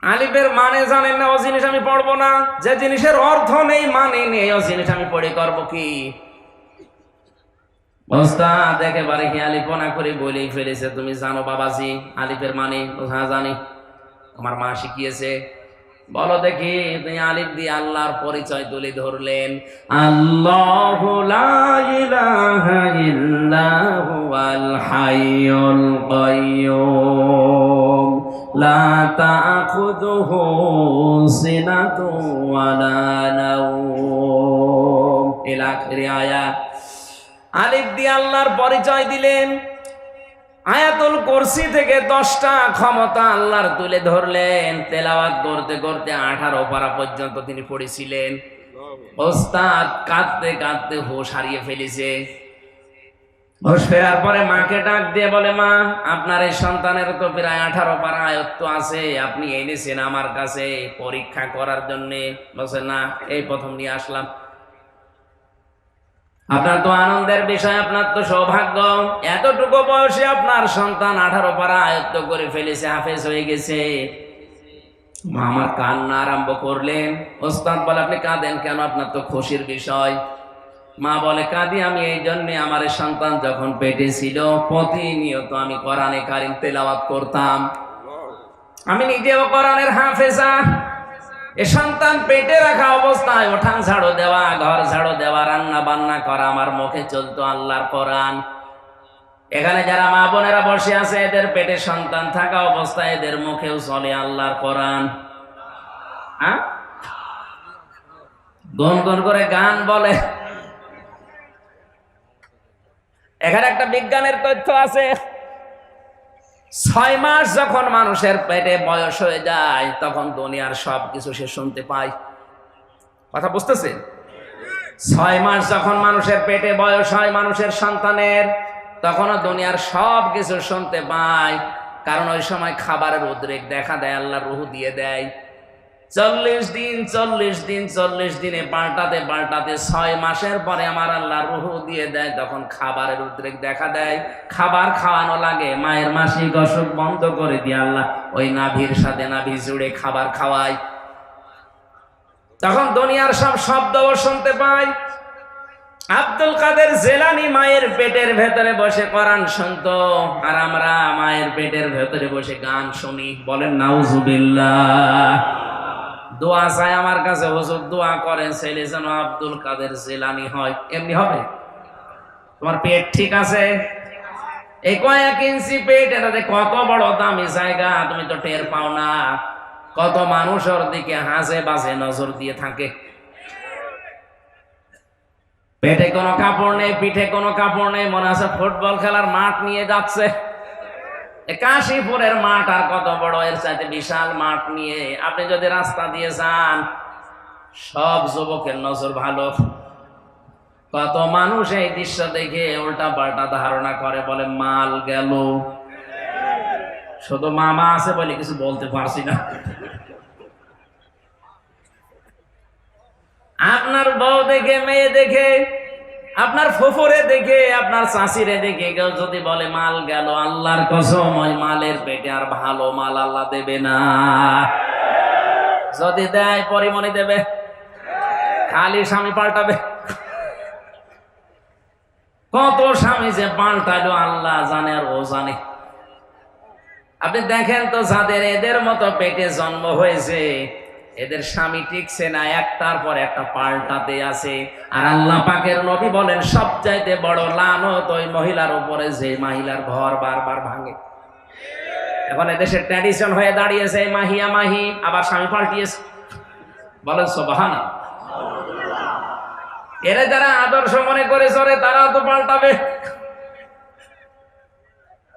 আলিফের মানে জানেন না, ও জিনিস আমি পড়বো না। যে জিনিসের অর্থ নেই মানে নেই ও জিনিস আমি পড়ে করবো কি? ওস্তাদ একেবারে খেয়ালিপনা করে বলেই ফেলেছে তুমি জানো বাবাজি আলিফের মানে? হ্যাঁ জানি, আমার মা শিখিয়েছে। বলো দেখি। তুমি আলিফ দিয়ে আল্লাহর পরিচয় তুলে ধরলেন, আল্লাহু লা ইলাহা ইল্লা হুয়াল হাইয়ুল কাইয়্যুম লা তাখুযুহু সিনাতুন ওয়ালা নাওম ইলা আখির আয়াত। আলিফ দিয়ে আল্লাহর পরিচয় দিলেন। আয়াতুল কুরসি থেকে 10টা ক্ষমতা আল্লাহর তুলে ধরলেন। তেলাওয়াত করতে করতে 18 পারা পর্যন্ত তিনি পড়েছিলেন। ওস্তাদ কাঁদতে কাঁদতে হুঁশ হারিয়ে ফেলেছে। হুঁশ ফেরার পরে মাকে ডাক দিয়ে বলে মা আপনার এই সন্তানের তো প্রায় 18 পারা আয়াত আছে, আপনি এনেছেন আমার কাছে পরীক্ষা করার জন্য। বলছে না, এই প্রথম নিয়ে আসলাম। আপনার তো আনন্দের বিষয়, আপনার তো সৌভাগ্য, এতটুকু বয়সে আপনার সন্তান 18 পারা আয়ত্ত করে ফেলেছে, হাফেজ হয়ে গেছে। মা আমার কান্না আরম্ভ করলেন। ওস্তাদ বলে আপনি কাঁদেন কেন? আপনার তো খুশির বিষয়। মা বলে কাঁদি আমি এই জন্যে, আমার সন্তান যখন পেটে ছিল প্রতিনিয়ত আমি কোরআনে কারিম তেলাওয়াত করতাম। আমি নিজেও কোরআনের হাফেজা। এ সন্তান পেটে রাখা অবস্থায় উঠান ঝাড়ু দেওয়া, ঘর ঝাড়ু দেওয়া, রান্না বান্না করা, আমার মুখে চলতো আল্লাহর কোরআন। এখানে যারা মা বোনেরা বসে আছে এদের পেটে সন্তান থাকা অবস্থায় এদের মুখেও চলে আল্লাহর কোরআন। গুনগুন করে গান বলে। এখানে একটা বিজ্ঞানের তথ্য আছে। 6 মাস যখন মানুষের পেটে বয়স হয়ে যায় তখন দুনিয়ার সবকিছু সে শুনতে পায়। কথা বুঝতেছে? 6 মাস যখন মানুষের পেটে বয়স হয় মানুষের সন্তানের, তখনও দুনিয়ার সবকিছু শুনতে পায়। কারণ ওই সময় খাবারের উদ্রেক দেখা দেয়, আল্লাহ রুহ দিয়ে দেয়। 40 দিনে পাল্টাতে পাল্টাতে 6 মাসের পরে আমার আল্লাহ রুহ দিয়ে দেয়, তখন খাবারের উদ্রেক দেখা দেয়। খাবার খাওয়ানো লাগে, মায়ের মাসিক অসুখ বন্ধ করে দিয়ে আল্লাহ ওই নাভির সাথে নাভি জুড়ে খাবার খাওয়ায়। তখন দুনিয়ার সব শব্দও শুনতে পায়। আব্দুল কাদের জিলানী মায়ের পেটের ভেতরে বসে কোরআন শুনতো, আর আমরা মায়ের পেটের ভেতরে বসে গান শুনি। বলেন নাউজুবিল্লাহ। দোয়া চাই আমার কাছে, হুজুর দোয়া করেন ছেলে যেন আব্দুল কাদের জিলানী হয়। এমনি হবে? তোমার পেট ঠিক আছে? এই কয়েক ইঞ্চি পেট, এটাতে কত বড় দামি জায়গা তুমি তো টের পাও না। কত মানুষ ওর দিকে হাসে বাজে নজর দিয়ে থাকে। পেটে কোনো কাপড় নেই, পিঠে কোনো কাপড় নেই, মনে আছে ফুটবল খেলার মাঠ নিয়ে যাচ্ছে। কাশীপুরের মাঠ আর কত বড়, এর চাইতে বিশাল মাঠ নিয়ে আপনি যদি রাস্তা দিয়ে যান সব যুবকের নজর ভালো। কত মানুষ এই দৃশ্য দেখে উল্টা পাল্টা ধারণা করে, বলে মাল গেল। শুধু মামা আছে বলে কিছু বলতে পারছি না। আপনার বউ দেখে, মেয়ে দেখে, আপনার ফুফুরে দেখে, আপনার চাষিরে দেখে কেউ যদি বলে মাল গেল, আল্লাহর কসম ওই মালের পেটে আর ভালো মাল আল্লাহ দেবে না। যদি দেয় পরিমণি দেবে, খালি স্বামী পাল্টাবে। কত স্বামী যে পাল্টালো আল্লাহ জানে আর ও জানে। আপনি দেখেন তো যাদের এদের মতো পেটে জন্ম হয়েছে এদের স্বামী টিকছে না, একটার পর একটা পাল্টাতে আছে। আর আল্লাহ পাকের নবী বলেন সবচাইতে বড় লানত ওই মহিলার উপরে যে মহিলার ঘর বারবার ভাঙে। এখন এদেশের ট্র্যাডিশন হয়ে দাঁড়িয়েছে মাহিয়া মাহি, আবার স্বামী পাল্টিয়েছে। বলেন সুবহানাল্লাহ। এরা যারা আদর্শ মনে করে চলে তারাও তো পাল্টাবে।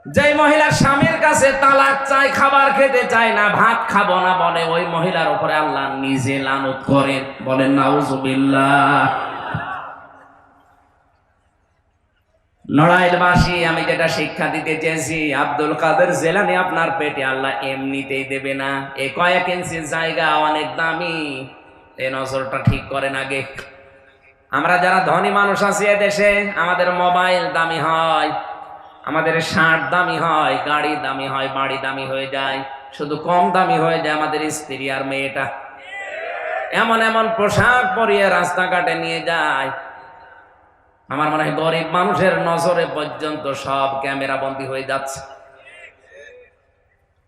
যে মহিলা স্বামীর কাছে তালাক চায়, খাবার খেতে চায় না, ভাত খাবো না বলে, ওই মহিলার উপরে আল্লাহ নিজে লানত করেন। বলেন নাউজুবিল্লাহ। নড়াইলবাসী, আমি যেটা শিক্ষা দিতে চেয়েছি, আব্দুল কাদের জেলানি আপনার পেটে আল্লাহ এমনিতেই দেবে না। এ কয়েক ইঞ্চি জায়গা অনেক দামি, এই নজরটা ঠিক করেন আগে। আমরা যারা ধনী মানুষ আছি এদেশে, আমাদের মোবাইল দামি হয়, আমাদের শার্ট দামি হয়, গাড়ি দামি হয়, বাড়ি দামি হয়ে যায়, শুধু কম দামি হয়ে যায় আমাদের স্ত্রী আর মেয়েটা। এমন এমন পোশাক পরিয়ে রাস্তাঘাটে নিয়ে যায়, আমার মনে হয় গরিব মানুষের নজরে পর্যন্ত সব ক্যামেরা বন্দী হয়ে যাচ্ছে।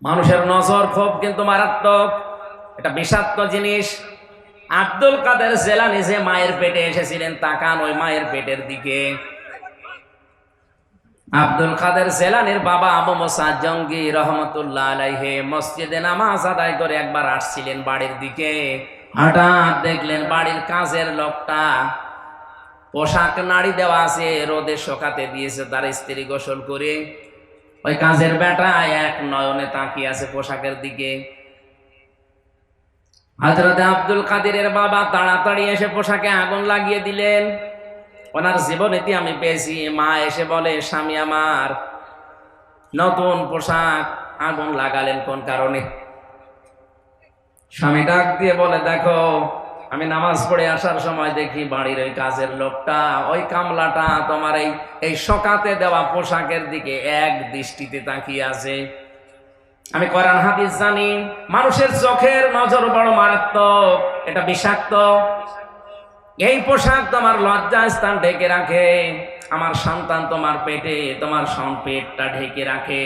মানুষের নজর খুব কিন্তু মারাত্মক, এটা বিষাক্ত জিনিস। আব্দুল কাদের জেলানি যে মায়ের পেটে এসেছিলেন, তাকান ওই মায়ের পেটের দিকে। আব্দুল কাদের জেলানির বাবা আবু মুসা জঙ্গি রহমতুল্লাহ আলাইহি মসজিদে নামাজ আদায় করে একবার আসছিলেন বাড়ির দিকে। হঠাৎ দেখলেন বাড়ির কাজের লোকটা পোশাক নাড়ি দেওয়া আছে, রোদে শুকাতে দিয়েছে তার স্ত্রী গোসল করে। ওই কাজের বেটা এক নয়নে তাকিয়ে আছে পোশাকের দিকে। হযরত আব্দুল কাদেরের বাবা তাড়াতাড়ি এসে পোশাকে আগুন লাগিয়ে দিলেন। ওনার জীবনেতে আমি পেয়েছি, মা এসে বলে, স্বামী আমার নতুন পোশাক আগুন লাগালেন কোন কারণে? স্বামী ডাক দিয়ে বলে, দেখো আমি নামাজ পড়ে আসার সময় দেখি বাড়ির ওই কাজের লোকটা, ওই কামলাটা তোমার এই শোকাতে দেওয়া পোশাকের দিকে এক দৃষ্টিতে তাকিয়ে আছে। আমি কোরআন হাদিস জানি, মানুষের চোখের নজর বড় মারাত্মক, এটা বিষাক্ত। এই পোশাক তোমার লজ্জা স্থান ঢেকে রাখে, আমার সন্তান তোমার পেটে তোমার পেটটা ঢেকে রাখে।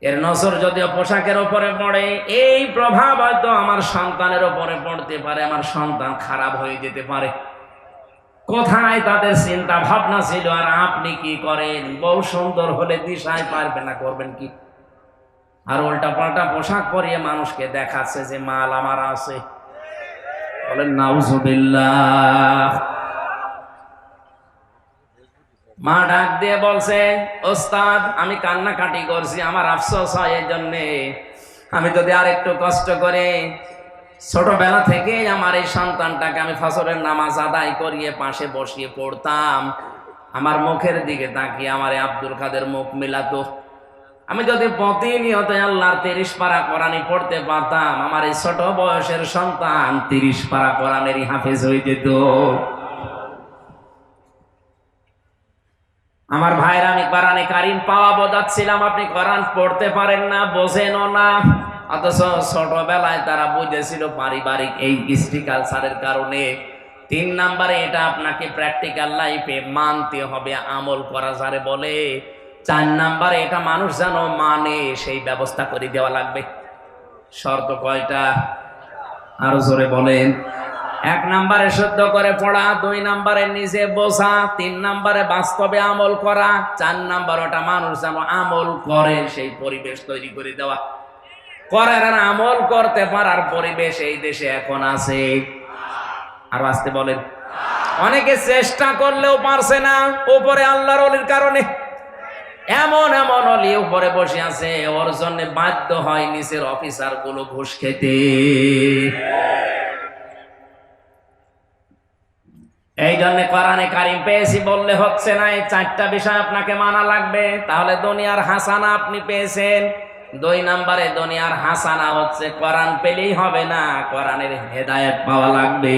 এর নজর যদিও পোশাকের উপরে পড়ে, এই প্রভাব হয়তো আমার সন্তানের উপরে পড়তে পারে, আমার সন্তান খারাপ হয়ে যেতে পারে। কোথায় তাদের চিন্তা ভাবনা ছিল? আর আপনি কি করেন? বউ সুন্দর হলে দিশায় পারবে না, করবেন কি? আর উল্টা পাল্টা পোশাক পরিয়ে মানুষকে দেখাচ্ছে যে মাল আমার আছে। বলেন নাউজুবিল্লাহ। মা ডাক দিয়ে বলছে, ওস্তাদ আমি কান্নাকাটি করছি, আমার আফসোস হয় এই জন্যে। আমি যদি আর একটু কষ্ট করে ছোটবেলা থেকে আমার এই সন্তানটাকে আমি ফজরের নামাজ আদায় করিয়ে পাশে বসিয়ে পড়তাম, আমার মুখের দিকে তাকিয়ে আমার আব্দুল কাদের মুখ মিলাতো, আমি যদি প্রতিনিয়ত আল্লাহর 30 পারা কোরআনই পড়তে পারতাম, আমার এই ছোট বয়সের সন্তান 30 পারা কোরআনেরই হাফেজ হয়ে যেত। আমার ভাইরা, আমি কোরআনে কারিম পাওয়া বোঝাচ্ছিলাম, আপনি কোরআন পড়তে পারেন না, বোঝেনও না, অথচ ছোটবেলায় তারা বুঝেছিল পারিবারিক এই কৃষ্টি কালচারের কারণে। 3 নাম্বারে এটা আপনাকে প্র্যাকটিক্যাল লাইফে মানতে হবে, আমল করা যারে বলে। 4 নাম্বারে এটা মানুষ যেন মানে সেই ব্যবস্থা করে দেওয়া লাগবে। শর্ত কয়টা? আরো জোরে বলেন। 1 নাম্বারে শুদ্ধ করে পড়া, 2 নাম্বারে নিজে বোঝা, 3 নাম্বারে বাস্তবে আমল করা, 4 নাম্বার ওটা মানুষ যেন আমল করে সেই পরিবেশ তৈরি করে দেওয়া। করার আর আমল করতে পারার পরিবেশ এই দেশে এখন আছে? আর আসতে বলেন। অনেকে চেষ্টা করলেও পারছে না, উপরে আল্লাহর ওলির কারণে। এমন এমন অলি উপরে বসে আছে, ওর জন্য বাধ্য হয় নিচের অফিসার গুলো ঘুষ খেতে। এই জন্য কোরআনে কারিম পেয়েছি বললে হচ্ছে না, এই 4টা বিষয় আপনাকে মানা লাগবে, তাহলে দুনিয়ার হাসানা আপনি পেয়েছেন। 2 নাম্বারে দুনিয়ার হাসানা হচ্ছে কোরআন পেলেই হবে না, কোরআনের হেদায়েত পাওয়া লাগবে।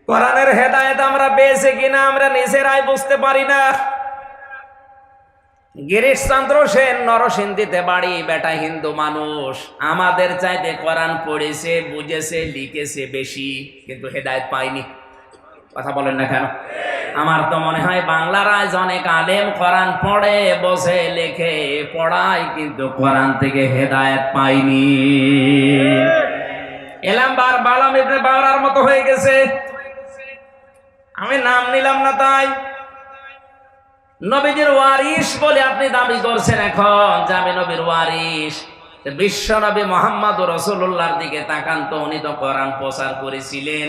কোরআনের হেদায়েত আমরা পেয়েছি কিনা আমরা নিজেরাই বুঝতে পারি না। গিরিশচন্দ্র সেন নরসিংদীতে বাড়ি, বেটা হিন্দু মানুষ, আমাদের চাইতে কোরআন পড়েছে, বুঝেছে, লিখেছে বেশি, কিন্তু হেদায়েত পায়নি। কথা বলেন না কেন? আমার তো মনে হয় বাংলার আজ অনেক আলেম কোরআন পড়ে, বসে, লেখে, পড়ায়, কিন্তু কোরআন থেকে হেদায়েত পায়নি। এলামবার বালাম ইবনে বাওরার মতো হয়ে গেছে। আমি নাম নিলাম না তাই। নবীজির ওয়ারিস বলে আপনি দাবি করছেন এখন, যে আমি নবীর ওয়ারিস। বিশ্ব নবী মুহাম্মদুর রাসূলুল্লাহর দিকে তাকান তো, উনি তো কোরআন প্রচার করেছিলেন।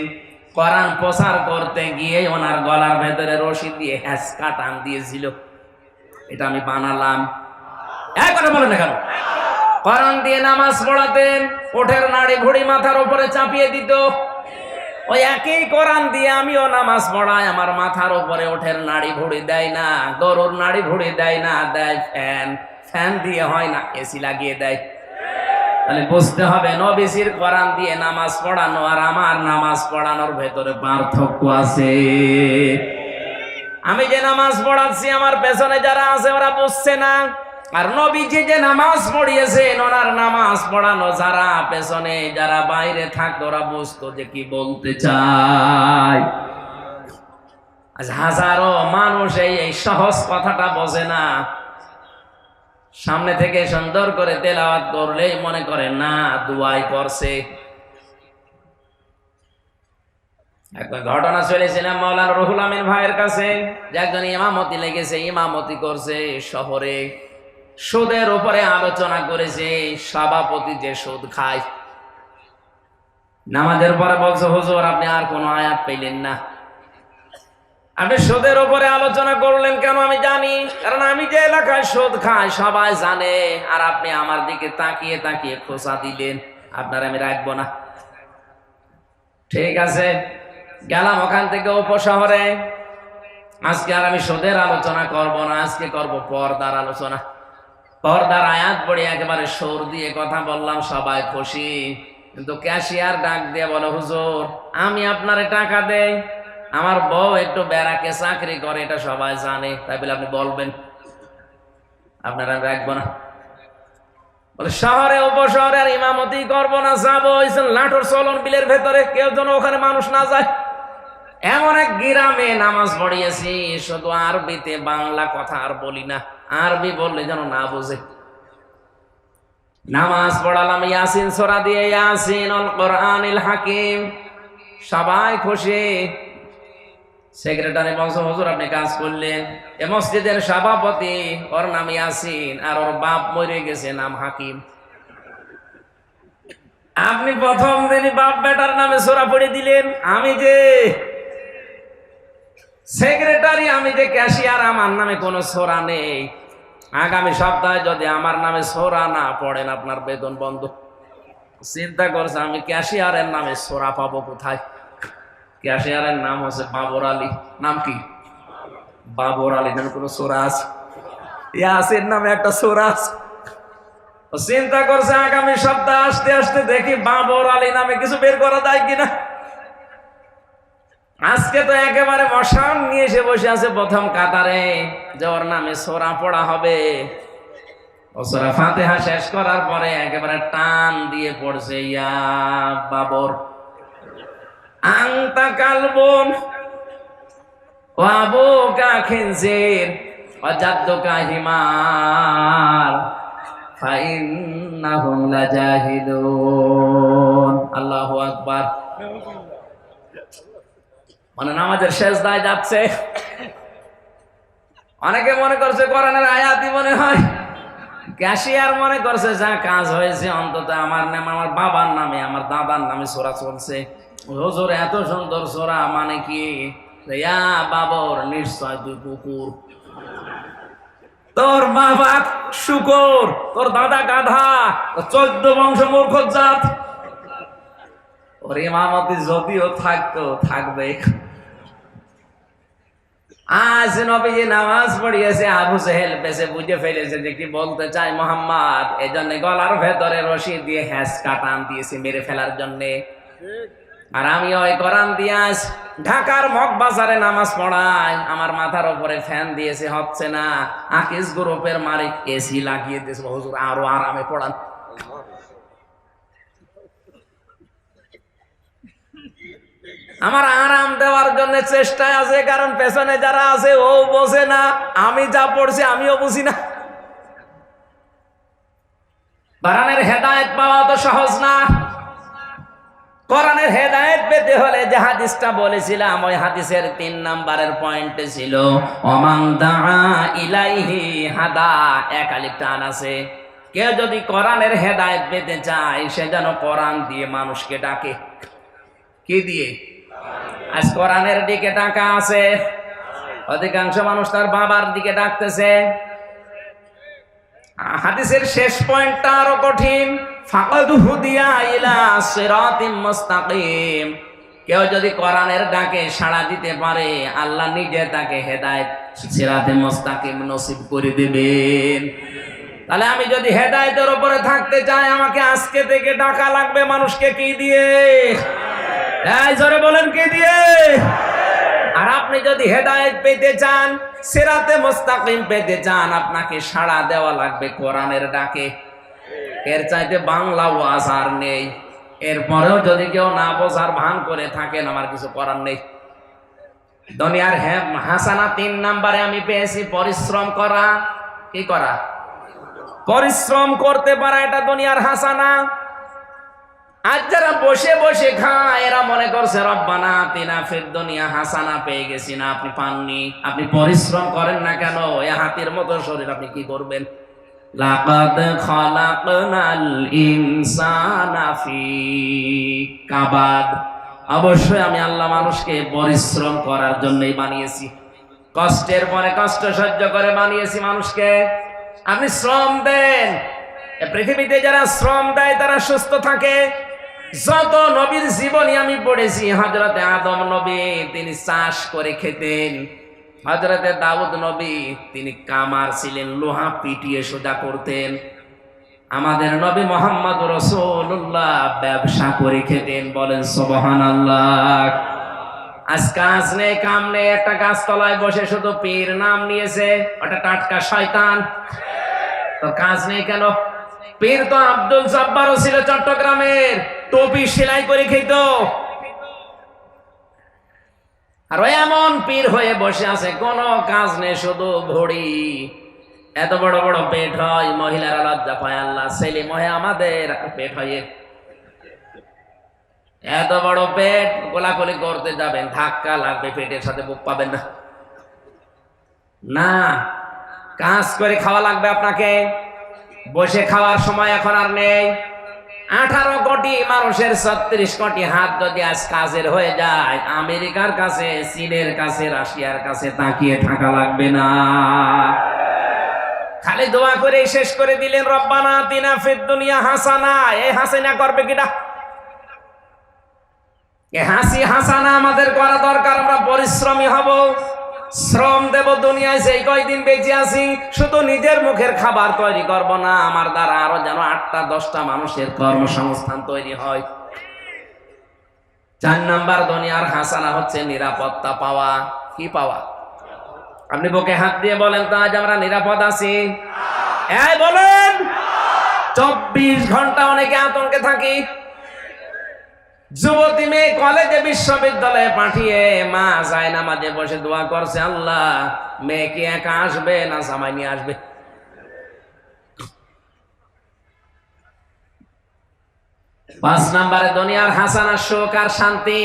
কোরআন প্রচার করতে গিয়ে ওনার গলার ভেতরে রশি দিয়ে হ্যাঁচকা টান দিয়েছিল। এটা আমি বানালাম? এক কথা বলেন না কেন? কোরআন দিয়ে নামাজ পড়াতেন, ওঠের নাড়ি ভুড়ি মাথার উপরে চাপিয়ে দিত। ওই একই কোরআন দিয়ে আমিও নামাজ পড়াই, আমার মাথার উপরে ওঠের নাড়ি ভুড়ি দেয় না, গরুর নাড়ি ভুড়ি দেয় না, দেয় ফ্যান। ফ্যান দিয়ে হয় না, এসি লাগিয়ে দেয়। তাহলে বুঝতে হবে নবীজির কোরআন দিয়ে নামাজ পড়ানো আর আমার নামাজ পড়ানোর ভেতরে পার্থক্য আছে। আমি যে নামাজ পড়াচ্ছি আমার পেছনে যারা আছে ওরা বুঝছে না, আর নবীজি যে নামাজ পড়িয়েছেন ওনার নামাজ পড়ানো যারা পেছনে যারা বাইরে থাকতো ওরা বুঝতো যে কি বলতে চায়। আজ হাজারো মানুষ এই সহজ কথাটা বোঝে না। সামনে থেকে সুন্দর করে তেলাওয়াত করলেই মনে করে না দুয়াই করছে। একটা ঘটনা চলেছিলাম মাওলানা রুহুল আমিন ভাইয়ের কাছে, যে একজন ইমামতি লেগেছে, ইমামতি করছে শহরে, সুদের উপরে আলোচনা করেছে। সভাপতি যে সুদ খায়, নামাজের পরে বলছে হুজুর আপনি আর কোন আয়াত পেলেন না, আপনি সুদের উপরে আলোচনা করলেন কেন? আমি জানি, কারণ আমি যে এলাকায় সুদ খাই সবাই জানে, আর আপনি আমার দিকে তাকিয়ে তাকিয়ে খোঁচা দিলেন, আপনার আমি রাখবো না। ঠিক আছে, গেলাম ওখান থেকে উপশহরে। আজকে আর আমি সুদের আলোচনা করব না, আজকে করব পর্দার আলোচনা। পর্দার আয়াত পড়ে একেবারে সুর দিয়ে কথা বললাম, সবাই খুশি। কিন্তু ক্যাশিয়ার ডাক দিয়ে বলে হুজুর আমি আপনারে টাকা দেই, আমার বউ একটু ব্যারাকে চাকরি করে, এটা সবাই জানে, তাই বলে আপনি বলবেন আপনারা রাখবো না? বলে শহরে উপশহরে আর ইমামতি করবো না, যাবো লাঠোর চলন বিলের ভেতরে, কেউ যেন ওখানে মানুষ না যায়। এমন এক গ্রামে নামাজ পড়িয়েছি, শুধু আরবিতে, বাংলা কথা আর বলি না, আরবি বললে যেন না বুঝে। নামাজ পড়ালাম ইয়াসিন সূরা দিয়ে, ইয়াসিন আল কোরআনিল হাকিম, সবাই খুশি। সেক্রেটারি বলছে হুজুর আপনি কাজ করলেন। এ মসজিদের সভাপতি, ওর নাম ইয়াসিন আর ওর বাপ মরে গেছে, নাম হাকিম। আপনি প্রথম দিনই বাপ বেটার নামে সূরা পড়ে দিলেন। আমি যে সেক্রেটারি, আমি যে ক্যাশিয়ার, আমার নামে কোনো সূরা নেই। আগামী সপ্তাহে যদি আমার নামে সূরা না পড়েন আপনার বেতন বন্ধ। চিন্তা করছে আমি ক্যাশিয়ারের নামে সূরা পাবো কোথায়? ক্যাশিয়ারের নাম হচ্ছে বাবর আলী। নাম কি? বাবর আলী নামে কোনো সূরা আছে? ইয়াসিন নামে একটা সূরা আছে। চিন্তা করছে আগামী সপ্তাহে আসতে আসতে দেখি বাবর আলী নামে কিছু বের করা যায় কিনা। আজকে তো একেবারে মশান নিয়ে এসে বসে আছে প্রথম কাতারে, যে ওর নামে সূরা পড়া হবে। ও সূরা ফাতিহা শেষ করার পরে একেবারে টান দিয়ে পড়ছে, ইয়া বাবর আনতা কালবুন ওয়া আবুকা খিনজির ওয়া জাদ্দুকা হিমার ফাইন্নাহুম লাজাহিদুন। আল্লাহু আকবার। মানে নামাজের শেষ দায় যাচ্ছে। অনেকে মনে করছে কোরআনের আয়াতই মনে হয়, ক্যাশিয়ার মনে করছে যা কাজ হয়েছে অন্তত আমার নামে, আমার বাবার নামে, আমার দাদার নামে সূরা চলছে। হুজুর এত সুন্দর সূরা মানে কি? ইয়া বাবর নিশ্চয় তুই কুকুর, তোর বাবা শুকর, তোর দাদা গাধা, 14 বংশ মূর্খ জাত। ওর ইমামতি যদিও থাকতো থাকবে। আজ নবীজি নামাজ পড়িয়েছে, আবু জেহেল পেছে বুঝে ফেলেছে যে কি বলতে চায় মোহাম্মদ, এই জন্য গলার ভেতরে রশি দিয়ে হ্যাস কাটান দিয়েছে মেরে ফেলার জন্য। আর আমি ওই কোরআন দিয়ে আজ ঢাকার মগবাজারে নামাজ পড়াই, আমার মাথার উপরে ফ্যান দিয়েছে, হচ্ছে না। আকিস গ্রুপের মালিক এসি লাগিয়ে দিয়েছে, হুজুর আরো আরামে পড়ান। আমার আরাম দেওয়ার জন্য চেষ্টায় আছে, কারণ পেছনে যারা আছে ও বোঝে না, আমি যা পড়ছি আমিও বুঝি না। কোরআনের হেদায়েত পাওয়া তো সহজ না। কোরআনের হেদায়েত পেতে হলে যে হাদিসটা বলেছিলাম, ওই হাদিসের 3 নাম্বারের পয়েন্টে ছিল ওমান দাআ ইলাইহি হাদা, এক আলিফ টান আছে। কেউ যদি কোরআনের হেদায়েত পেতে চায় সে যেন কোরআন দিয়ে মানুষকে ডাকে। কি দিয়ে? আজ কোরআনের দিকে ডাকা আছে, অধিকাংশ মানুষ তার বাবার দিকে ডাকতেছে, হাদিসের শেষ পয়েন্টটা আরো কঠিন, ফাকাদ হুদিয়া ইলা সিরাতিম মুস্তাকিম। কেউ যদি কোরআনের ডাকে সাড়া দিতে পারে, আল্লাহ নিজে তাকে হেদায়েত সিরাতে মুস্তাকিম নসিব করে দিবেন। তাহলে আমি যদি হেদায়েতের উপরে থাকতে চাই, আমাকে আজকে থেকে ডাকা লাগবে মানুষকে কি দিয়ে? এই জোরে বলেন, কি দিয়ে? আর আপনি যদি হেদায়েত পেতে চান, সিরাতে মুস্তাকিম পেতে চান, আপনাকে সাড়া দেওয়া লাগবে কোরআনের ডাকে। এর চাইতে বাংলা ওয়াজ আর নেই। এরপরেও যদি কেউ না বোঝার ভান করে থাকেন, আমার কিছু করার নেই। দুনিয়ার হাসানা 3 নম্বরে আমি পেয়েছি পরিশ্রম করা। কি করা? পরিশ্রম করতে পারা, এটা দুনিয়ার হাসানা। আজ যারা বসে বসে খায়, এরা মনে করছে রব্বানা আতিনা ফিদ দুনিয়া হাসানা পেয়ে গেছি। না, আপনি পাননি। আপনি পরিশ্রম করেন না কেন? এই হাতির মতো শরীর, আপনি কি করবেন? লাকাদ খালাকনাল ইনসানা ফি কাবাদ। অবশ্যই আমি আল্লাহ মানুষকে পরিশ্রম করার জন্যই বানিয়েছি। কষ্টের পরে কষ্ট সহ্য করে বানিয়েছি মানুষকে। আপনি শ্রম দেন। পৃথিবীতে যারা শ্রম দেয় তারা সুস্থ থাকে। যত নবীর জীবনী আমি পড়েছি, হযরতে আদম নবী তিনি চাষ করে খেতেন। হযরতে দাউদ নবী তিনি কামার ছিলেন, লোহা পিটিয়ে সোজা করতেন। আমাদের নবী মুহাম্মদ রাসূলুল্লাহ ব্যবসা করে খেতেন। বলেন সুবহানাল্লাহ। আজ কাজ নেই, কাম নেই, একটা গাছতলায় বসে শুধু পীর নাম নিয়েছে, ওটা টাটকা শয়তান। তো কাজ নেই কেন? পীর তো আব্দুল জব্বারও ছিল চট্টগ্রামের, টুপি সেলাই করে খেত। আর এমন পীর হয়ে বসে আছে, কোনো কাজ নেই, শুধু ঘড়ি। এত বড় বড় পেট হয়, মহিলারা লজ্জা পায়। আল্লাহ ছেলে মহে আমাদের পেট হয়, এত বড় পেট, কোলাকুলি করতে যাবেন ধাক্কা লাগবে, পেটের সাথে বুক পাবেন না। না, কাজ করে খাওয়া লাগবে আপনাকে। বসে খাওয়ার সময় এখন আর নেই। 18 কোটি মানুষের 36 কোটি হাত যদি আজ কাজের হয়ে যায়, আমেরিকার কাছে, চীনের কাছে, রাশিয়ার কাছে তাকিয়ে থাকা লাগবে না। খালি দোয়া করে শেষ করে দিলেন, রব্বানা আতিনা ফিদ দুনিয়া হাসানা। এই হাসিনা করবে কিনা? এই হাসি হাসানা আমাদের করা দরকার। আমরা পরিশ্রমী হব, শ্রম দেব। দুনিয়ায় সেই কয়দিন বেঁচে আছি, শুধু নিজের মুখের খাবার তৈরি করব না, আমার দ্বারা আরো যেন 8টা 10টা মানুষের কর্মসংস্থান তৈরি হয়। 4 নাম্বার দুনিয়ার হাসানা হচ্ছে নিরাপত্তা পাওয়া। কি পাওয়া? আপনি বুকে হাত দিয়ে বলেন তো, আজ আমরা নিরাপদ আছি? এই বলেন। 24 ঘন্টা অনেকে আতঙ্কে থাকি। যুবতী মেয়ে কলেজে বিশ্ববিদ্যালয়ে পাঠিয়ে মা যায় নামাজে বসে দোয়া করছে, আল্লাহ মেয়ে কি একা আসবে না জামাই নিয়ে আসবে? পাঁচ নাম্বারে দুনিয়ার হাসানা সুখ আর শান্তি।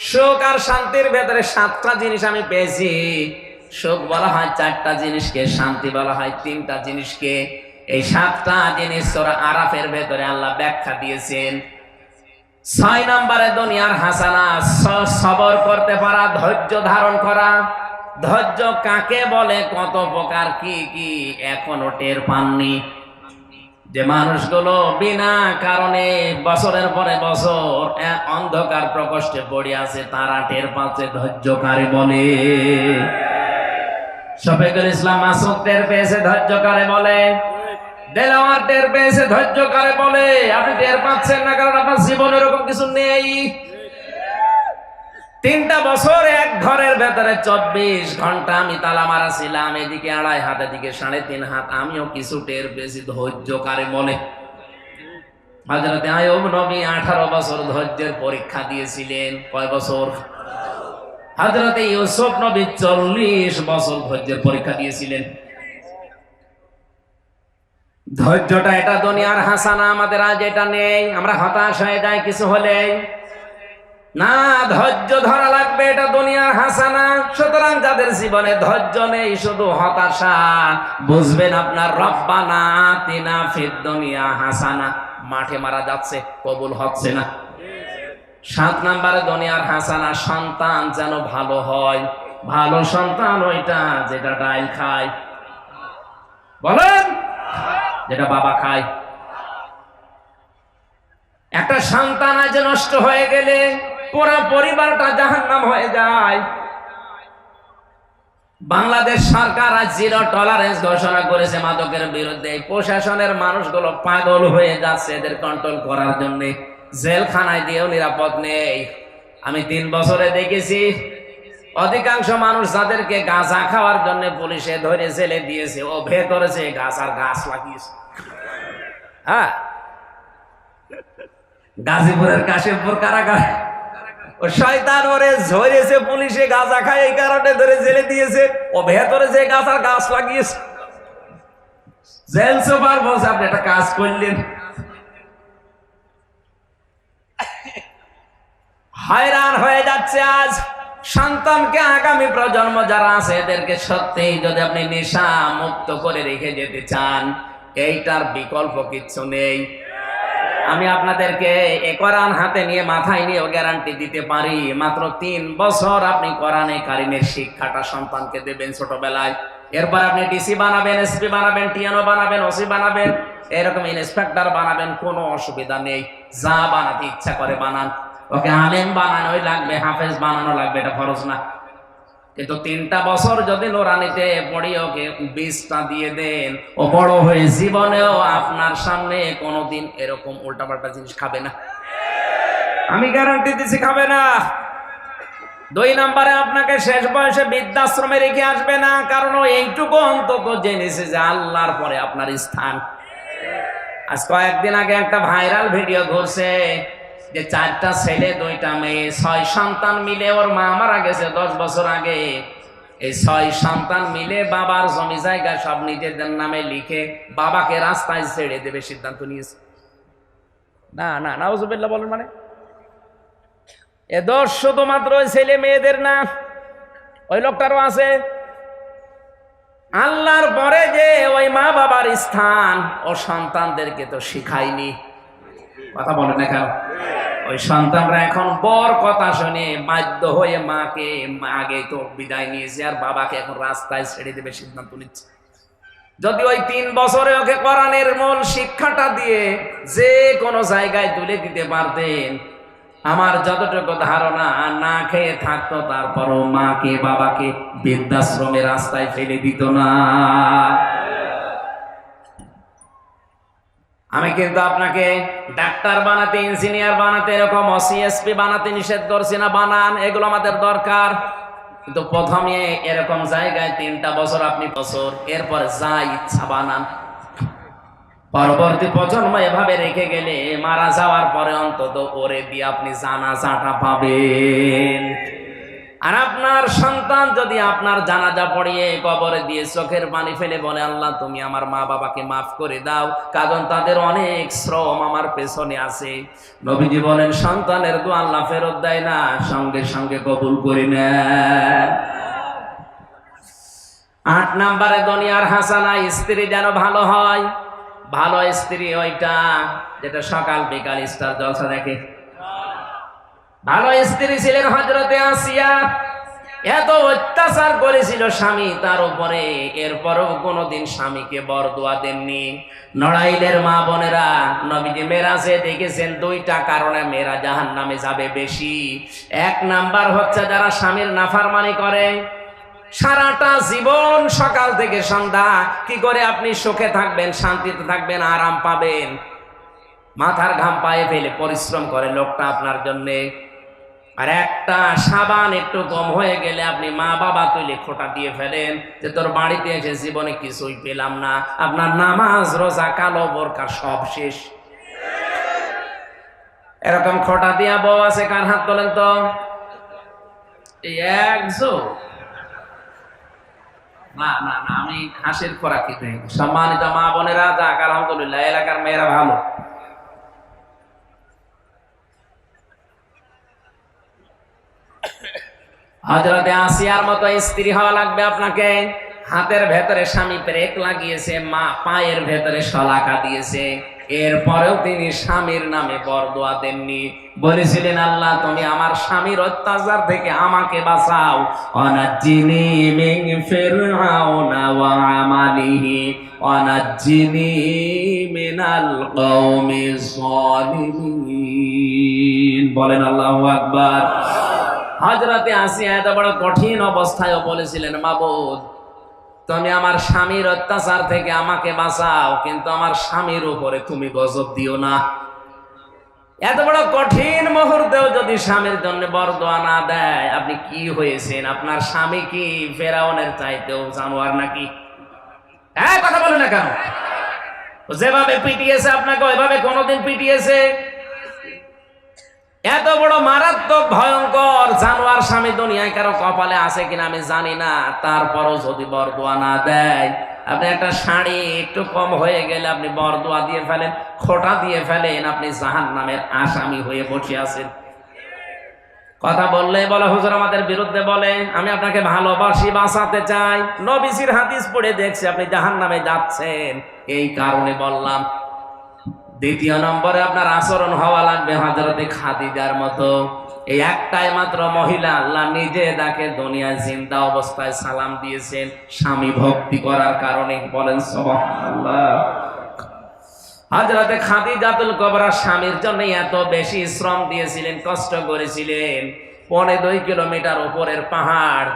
সুখ আর শান্তির ভেতরে 7টা জিনিস আমি পেয়েছি। সুখ বলা হয় 4টা জিনিসকে, শান্তি বলা হয় 3টা জিনিসকে। এই 7টা জিনিস সূরা আরাফের ভেতরে আল্লাহ ব্যাখ্যা দিয়েছেন। 6 নাম্বারে দুনিয়ার হাসানা সবর করতে পারা, ধৈর্য ধারণ করা। ধৈর্য কাকে বলে, কত প্রকার, কি কি এখনো টের পাননি। যে মানুষগুলো বিনা কারণে বছরের পরে বছর অন্ধকার প্রকোষ্ঠে পড়ে আছে, তারা টের পাচ্ছে ধৈর্য কারে বলে। শফিকুল ইসলাম মাসুদ টের পেয়েছে ধৈর্য কারে বলে। দেলাওয়ার টের পেয়েছে ধৈর্য কারে বলে। আপনি টের পাচ্ছেন না, কারণ আপনার জীবনে এরকম কিছু নেই। 3টা বছর এক ঘরের ভেতরে 24 ঘন্টা আমি তালা মারা ছিলাম। এদিকে 2.5 হাত, এদিকে 3.5 হাত। আমিও কিছু টের পেয়েছি ধৈর্য কারে বলে। হযরতে আইয়ুব নবী 18 বছর ধৈর্যের পরীক্ষা দিয়েছিলেন। কয় বছর? হযরতে ইউসুফ নবী 40 বছর ধৈর্যের পরীক্ষা দিয়েছিলেন। ধৈর্যটা এটা দুনিয়ার হাসানা, আমাদের আজ এটা নেই। আমরা হতাশ হয়ে যাই কিছু হলে। না, ধৈর্য ধরা লাগবে, এটা দুনিয়ার হাসানা। সুতরাং যাদের জীবনে ধৈর্য নেই, শুধু হতাশা, বুঝবেন আপনার রব্বানা আতিনা ফিদ দুনিয়া হাসানা মাঠে মারা যাচ্ছে, কবুল হচ্ছে না। 7 নাম্বারে দুনিয়ার হাসানা সন্তান যেন ভালো হয়। ভালো সন্তান ওইটা যেটা ডাইল খায়। বলেন যেটা বাবা খায়। একটা সন্তান আজ নষ্ট হয়ে গেলে পুরা পরিবারটা জাহান্নাম হয়ে যায়। বাংলাদেশ সরকার আজ 0 টলারেন্স ঘোষণা করেছে মাদকের বিরুদ্ধে। প্রশাসনের মানুষগুলো পাগল হয়ে যাচ্ছে এদের কন্ট্রোল করার জন্য। জেলখানায় দিয়েও নিরাপদ নেই। আমি 3 বছরে দেখেছি অধিকাংশ মানুষ যাদেরকে গাঁজা খাওয়ার জন্য পুলিশে ধরে জেলে দিয়েছে, ও ভেতরে যে গাছার গাছ লাগিয়েছে। হ্যাঁ, গাজীপুরের কাশিমপুর কারাগার ও শয়তান ওরে ধরেছে পুলিশে, গাঁজা খায় এই কারণে ধরে জেলে দিয়েছে। ও ভেতরে যে গাছার গাছ লাগিয়েছে। জেল সুপার বলছে আপনি একটা কাজ করলেন। হয়রান হয়ে যাচ্ছে আজ সন্তানকে। আগামী প্রজন্ম যারা আছে এদেরকে সত্যিই যদি আপনি নেশা মুক্ত করে রেখে যেতে চান, এইটার বিকল্প কিচ্ছু নেই। আমি আপনাদেরকে এ কোরআন হাতে নিয়ে মাথায় নিয়ে গ্যারান্টি দিতে পারি, মাত্র 3 বছর আপনি কোরআনে কারিমের শিক্ষাটা সন্তানকে দেবেন ছোটবেলায়। এরপর আপনি ডিসি বানাবেন, এসপি বানাবেন, টিএনও বানাবেন, ওসি বানাবেন, এরকম ইন্সপেক্টর বানাবেন, কোনো অসুবিধা নেই। যা বানাতে ইচ্ছা করে বানান। ওকে আলেম বানানোই লাগবে, হাফেজ বানানো লাগবে, এটা ফরজ না। কিন্তু 3টা বছর যদি নোরানিতে পড়ি ওকে 20টা দিয়ে দেন, ও বড় হয়ে জীবনেও আপনার সামনে কোনোদিন এরকম উল্টাপাল্টা জিনিস খাবে না। আমি গ্যারান্টি দিচ্ছি খাবে না। 2 নম্বরে আপনাকে শেষ বয়সে বৃদ্ধাশ্রমে রেখে আসবে না, কারণ ও এইটুকু অন্তত জেনেছে যে আল্লাহর পরে আপনার স্থান। আজ কয়েকদিন আগে একটা ভাইরাল ভিডিও ঘুরছে যে 4টা ছেলে 2টা মেয়ে, 6 সন্তান মিলে ওর মা মারা গেছে 10 বছর আগে। এই 6 সন্তান মিলে বাবার জমি জায়গা সব নিজেদের নামে লিখে বাবাকে রাস্তায় ছেড়ে দেবে সিদ্ধান্ত নিয়েছে। না না, নাউজুবিল্লাহ বলেন। মানে এ দোষ শুধুমাত্র ওই ছেলে মেয়েদের না, ওই লোকটারও আছে। আল্লাহর পরে যে ওই মা বাবার স্থান ও সন্তানদেরকে তো শিখায়নি। কথা বলে না কেন? ওই সন্তানরা এখন বর কথা শুনে বাধ্য হয়ে মাকে আগে তো বিদায় নিয়েছে, আর বাবাকে এখন রাস্তায় ছেড়ে দেবে সিদ্ধান্ত নিচ্ছে। যদি ওই 3 বছরে ওকে কোরআনের মূল শিক্ষাটা দিয়ে যে কোনো জায়গায় তুলে দিতে পারতেন, আমার যতটুকু ধারণা না খেয়ে থাকতো, তারপরও মাকে বাবাকে বৃদ্ধাশ্রমে রাস্তায় ফেলে দিত না। আমি কিন্তু আপনাকে ডাক্তার বানাতে, ইঞ্জিনিয়ার বানাতে, এরকম ওসিএসপি বানাতে নিষেধ করছি না। বানান, এগুলো আমাদের দরকার। কিন্তু প্রথমে এরকম জায়গায় 3টা বছর আপনি বছর, এরপর যা ইচ্ছা বানান। পরবর্তী প্রজন্ম এভাবে রেখে গেলে মারা যাওয়ার পরে অন্তত ওরে দিয়ে আপনি জানাজাটা পাবেন। আর আপনার সন্তান যদি আপনার জানাজা পড়িয়ে কবরে দিয়ে চোখের পানি ফেলে বলে আল্লাহ তুমি আমার মা বাবাকে মাফ করে দাও, কারণ তাদের অনেক শ্রম আমার পেছনে আছে। নবীজি বলেন সন্তানের দোয়া আল্লাহ ফেরত দেয় না, সঙ্গে সঙ্গে কবুল করে নেয়। 8 নম্বরে দুনিয়ার হাসানা, স্ত্রী যেন ভালো হয়। ভালো স্ত্রী ওইটা যেটা সকাল বিকাল স্টার জলসা দেখে। ভালো স্ত্রী ছিলেন হযরতে আসিয়া। এত অত্যাচার করেছিল স্বামী তার উপরে, এরপরও কোনোদিন স্বামীকে বরদোয়া দেননি। নড়াইলের মা বোনেরা, নবীজি মেরাজে দেখেছেন 2টা কারণে মেয়েরা জাহান্নামে যাবে বেশি। 1 নাম্বার হচ্ছে যারা স্বামীর নাফরমানি করে। সারাটা জীবন সকাল থেকে সন্ধ্যা কি করে আপনি সুখে থাকবেন, শান্তিতে থাকবেন, আরাম পাবেন? মাথার ঘাম পায়ে ফেলে পরিশ্রম করে লোকটা আপনার জন্যে। আর একটা সাবান একটু কম হয়ে গেলে আপনি মা বাবা তুলে খোঁটা দিয়ে ফেলেন যে তোর বাড়িতে এসে জীবনে কিছুই পেলাম না। আপনার নামাজ রোজা কালো বোরকা সব শেষ। এরকম খোঁটা দিয়া বউ আছে কার? হাত তোলেন তো। না না না, আমি হাসির খোরাক খেতে। সম্মানিত মা বোনেরা, যাক আলহামদুলিল্লাহ এলাকার মেয়েরা ভালো। হযরতে আসিয়ার মতো স্ত্রী হওয়া লাগবে আপনাকে। হাতের ভেতরে স্বামী ব্রেক লাগিয়েছে, মা পায়ের ভেতরে শলাকা দিয়েছে। এরপরেও তিনি স্বামীর নামে বরদোয়া দেননি, বলেছিলেন আল্লাহ তুমি আমার স্বামীর অত্যাচার থেকে আমাকে বাঁচাও, অনাজ্জিনি মিন ফিরআউনা ওয়া আমালিহি অনাজ্জিনি মিনাল কওমিজ যালিমিন। বলেন আল্লাহু আকবার। হযরতে আসিয়া এত বড় কঠিন অবস্থায় বলেছিলেন মাবুদ তুমি আমার স্বামীর অত্যাচার থেকে আমাকে বাঁচাও, কিন্তু আমার স্বামীর উপরে তুমি গজব দিও না। এত বড় কঠিন মুহূর্তেও যদি স্বামীর জন্য বরদোয়া না দেয়, আপনি কি হয়েছেন? আপনার স্বামী কি ফেরাউনের চাইতেও জানোয়ার নাকি? হ্যাঁ, কথা বলে না কেন? যেভাবে পিটিয়েছে আপনাকে ওইভাবে কোনোদিন পিটিয়েছে? এত বড় মারাত্মক ভয়ঙ্কর জানোয়ার স্বামী দুনিয়ায় কারো কপালে আছে কিনা আমি জানি না, তারপরও যদি বরদোয়া না দেয়, আপনি একটা শাড়ি একটু কম হয়ে গেলে আপনি বরদোয়া দিয়ে ফেলেন, খোঁটা দিয়ে ফেলেন, আপনি জাহান্নামের আসামি হয়ে বসে আছেন। কথা বললে বলে হুজুর আমাদের বিরুদ্ধে বলে, আমি আপনাকে ভালোবাসি, বাঁচাতে চাই, নবীজির হাদিস পড়ে দেখছি আপনি জাহান্নামে যাচ্ছেন, এই কারণে বললাম। দ্বিতীয় নম্বরে আপনার আচরণ হওয়া লাগবে হযরতে খাদিজার মতো। এই একটাই মাত্র মহিলা আল্লাহ নিজে তাকে দুনিয়ায় জিন্দা অবস্থায় সালাম দিয়েছেন স্বামী ভক্তি করার কারণে। বলেন সুবহানাল্লাহ। হযরতে খাদিজাতুল কুবরা স্বামীর জন্য এত বেশি শ্রম দিয়েছিলেন, কষ্ট করেছিলেন। 2.5 কিলোমিটার উপরের পাহাড়,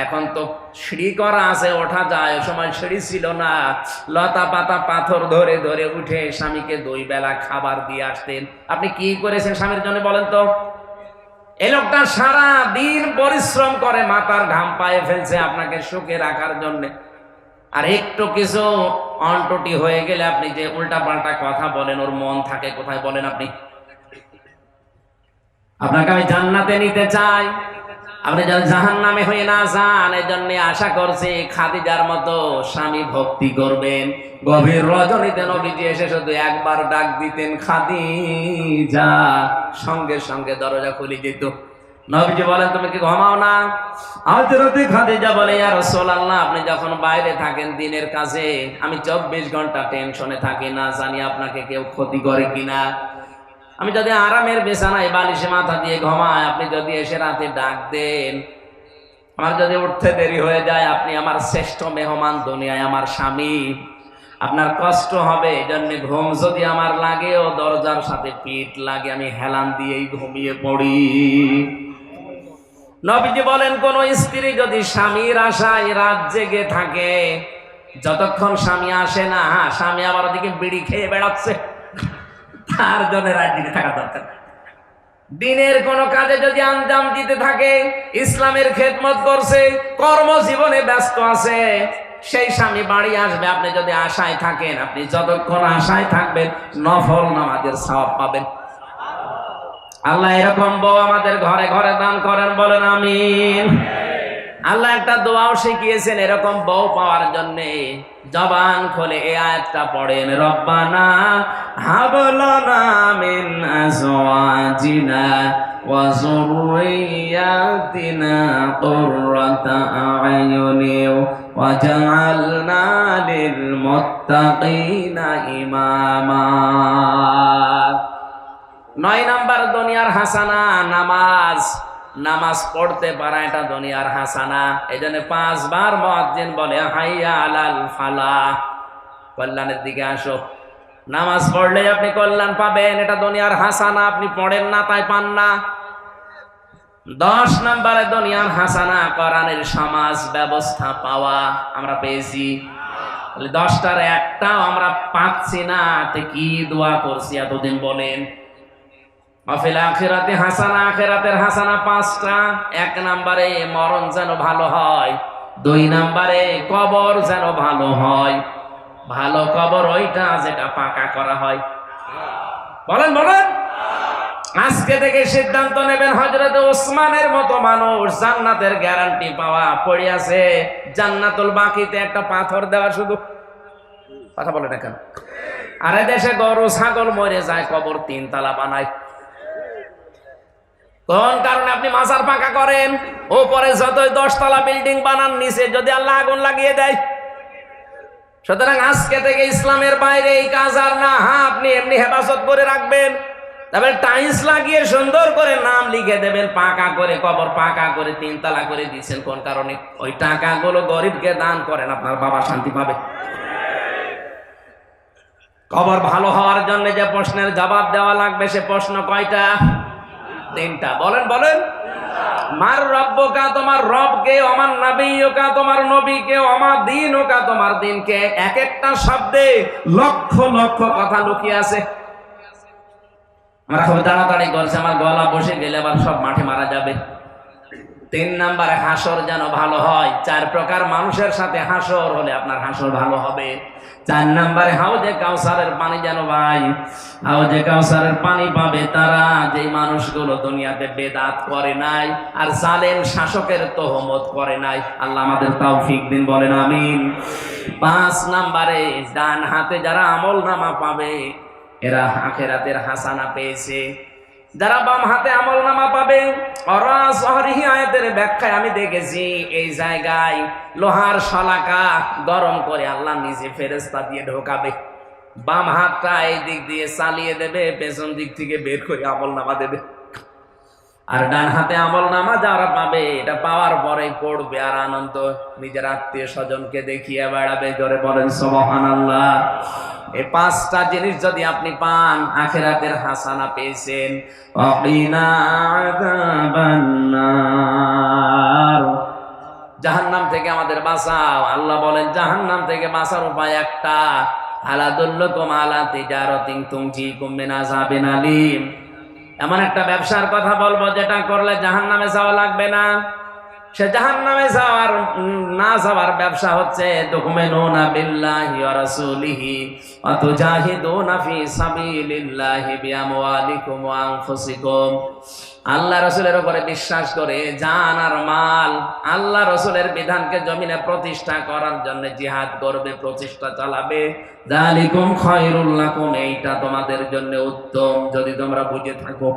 এখন তো সিঁড়ি করা আছে, ওঠা যায়, ওই সময় সিঁড়ি ছিল না, লতা পাতা পাথর ধরে ধরে উঠে স্বামীকে 2 বেলা খাবার দিয়ে আসতেন। আপনি কি করেছেন স্বামীর জন্য বলেন তো? এই লোকটা সারা দিন পরিশ্রম করে মাথার ঘাম পায়ে ফেলছে আপনাকে সুখে রাখার জন্য, আর একটু কিছু অন্টটি হয়ে গেলে আপনি যে উল্টা পাল্টা কথা বলেন, ওর মন থাকে কোথায় বলেন? আপনি আপনাকে আমি জান্নাতে নিতে চাই, আপনি যেন জাহান্নামে হয়ে না যান, এই জন্য আশা করছি খাদিজার মতো স্বামী ভক্তি করবেন। গভীর রজনীতে নবীজি এসে শুধু একবার ডাক দিতেন খাদিজা, সঙ্গে সঙ্গে দরজা খুলে যেত। নবীজি বলেন তুমি কি ঘুমাও না? হযরতে খাদিজা বলে ইয়া রাসূলুল্লাহ আপনি যখন বাইরে থাকেন দিনের কাজে, আমি 24 ঘন্টা টেনশনে থাকি, না জানি আপনাকে কেউ ক্ষতি করে কিনা। আমি যদি আরামের বিছানায় বালিশে মাথা দিয়ে ঘুমাই, আপনি যদি এসে রাতে ডাক দেন, আমার যদি উঠতে দেরি হয়ে যায়, আপনি আমার শ্রেষ্ঠ মেহমান দুনিয়ায়, আমার স্বামী, আপনার কষ্ট হবে। এজন্য ঘুম যদি আমার লাগেও দরজার সাথে পিঠ লাগে, আমি হেলান দিয়েই ঘুমিয়ে পড়ি। নবীজি বলেন কোন স্ত্রী যদি স্বামীর আশায় রাত জেগে থাকে, যতক্ষণ স্বামী আসে না, স্বামী আবার ওদিকে বিড়ি খেয়ে বেড়াচ্ছে, তার জন্য রাত জেগে থাকা দরকার। দিনের কোন কাজে যদি আঞ্জাম দিতে থাকে, ইসলামের খেদমত করছে, কর্মজীবনে ব্যস্ত আছে, সেই স্বামী বাড়ি আসবে, আপনি যদি আশায় থাকেন, আপনি যতক্ষণ আশায় থাকবেন নফল নামাজের সওয়াব পাবেন। আল্লাহ এরকম বউ আমাদের ঘরে ঘরে দান করেন, বলেন আমিন। আল্লাহ একটা দোয়াও শিখিয়েছেন এরকম বউ পাওয়ার জন্য। জবান খুলে এই আয়াতটা পড়েন, রব্বানা হাবলানা মিন আজওয়াজিনা ওয়া যুররিয়াতিনা কুররাতা আ'য়ুনিন ওয়াজআলনা লিল মুত্তাকিনা ইমামা। 9 নাম্বার দুনিয়ার হাসানা নামাজ। নামাজ পড়তে পারা এটা দুনিয়ার হাসানা। এই জন্য 5 বার মুয়াজ্জিন বলে হাইয়া আলাল ফালাহ, কল্যাণের দিকে আসো। নামাজ পড়লে আপনি কল্যাণ পাবেন, এটা দুনিয়ার হাসানা। আপনি পড়েন না তাই পান না। 10 নম্বরে দুনিয়ার হাসানা কোরআনের সমাজ ব্যবস্থা পাওয়া। আমরা পেয়েছি 10টার একটাও আমরা পাচ্ছি না, তে কি দোয়া করছি এতদিন বলেন? আফিল আখিরাতে হাসানা, আখিরাতের হাসানা 5টা। 1 নম্বরে মরণ যেন ভালো হয়, 2 নম্বরে কবর যেন ভালো হয়। ভালো কবর ওইটা যেটা পাকা করা হয়। বলেন বলেন। আজকে থেকে সিদ্ধান্ত নেবেন, হযরত ওসমানের মতো মানুষ জান্নাতের গ্যারান্টি পাওয়া পড়ে আছে, জান্নাতুল বাকিতে একটা পাথর দেওয়া শুধু। কথা বলে না কেন? আরে দেশে গরু ছাগল মরে যায়, কবর 3 তলা বানায়। কোন কারণে আপনি মাজার পাকা করেন? উপরে যতই 10 তলা বিল্ডিং বানান, নিচে যদি আল্লাহ আগুন লাগিয়ে দেয়, সুতরাং আজকে থেকে ইসলামের বাইরে এই কাজ আর না। হ্যাঁ, আপনি এমনি হেফাজত করে রাখবেন, তবে টাইলস লাগিয়ে সুন্দর করে নাম লিখে দেবেন, পাকা করে, কবর পাকা করে 3 তলা করে দিচ্ছেন কোন কারণে? ওই টাকাগুলো গরিবকে দান করেন, আপনার বাবা শান্তি পাবে। কবর ভালো হওয়ার জন্য যে প্রশ্নের জবাব দেওয়া লাগবে, সে প্রশ্ন কয়টা? 3টা। বলেন বলেন। মার রব্বকা, তোমার রবকে, আমার নবীকা, তোমার নবীকে, আমার দীনকা, তোমার দিনকে। এক একটা শব্দে লক্ষ লক্ষ কথা লুকিয়ে আছে। আমরা খুব তাড়াতাড়ি করছে, আমার গলা বসে গেলে আবার সব মাঠে মারা যাবে। 3 নম্বরে হাসর যেন ভালো হয়। 4 প্রকার মানুষের সাথে হাসর হলে আপনার হাসর ভালো হবে। 4 নম্বরে হাউজে কাউসারের পানি যেন, ভাই, হাউজে কাউসারের পানি পাবে তারা যে মানুষগুলো দুনিয়াতে বেদাত করে নাই আর জালেম শাসকের তহমত করে নাই। আল্লাহ আমাদের তৌফিক দিন, বলেন আমিন। 5 নম্বরে ডান হাতে যারা আমল নামা পাবে, এরা আখিরাতের হাসানা পেয়েছে। যারা বাম হাতে আমল নামা পাবে, আয়াতের ব্যাখ্যায় আমি দেখেছি এই জায়গায় লোহার শলাকা গরম করে আল্লাহ নিজে ফেরেশতা দিয়ে ঢোকাবে। বাম হাতটা এই দিক দিয়ে চালিয়ে দেবে, পেছন দিক থেকে বের করে আমল নামা দেবে। আর ডান হাতে আমল নামা যারা পাবে, এটা পাওয়ার পরে পড়বে আর আনন্দ নিজের আত্মীয় স্বজনকে দেখিয়ে বেড়াবে। জোরে বলেন সুবহানাল্লাহ। এই 5টা জিনিস যদি আপনি পান, আখিরাতের হাসানা পেয়েছেন। ওয়াকিনা আযাবান্নার, জাহান্নাম থেকে আমাদের বাঁচাও। আল্লাহ বলেন জাহান্নাম থেকে বাঁচার উপায় একটা, আলা দুল্লুকুম আলা তিজারাতিন তুনজিকুম মিন আযাবিন আলীম। এমন একটা ব্যবসার কথা বলবো যেটা করলে জাহান্নামে যাওয়া লাগবে না। সে জাহান্নামে যাওয়ার না যাওয়ার ব্যবসা হচ্ছে তুমিনুনা বিল্লাহি ওয়া রাসূলিহি ওয়া তুজাহিদুনা ফি সাবিলিল্লাহি বিআমওয়ালিকুম ওয়া আনফুসিকুম। আল্লাহ রাসূলের উপরে বিশ্বাস করে জান আর মাল, আল্লাহ রাসূলের বিধানকে জমিনে প্রতিষ্ঠা করার জন্য জিহাদ করবে, প্রচেষ্টা চালাবে। যালিকুম খায়রুল লাকুম, এইটা তোমাদের জন্য উত্তম যদি তোমরা বুঝে থাকো।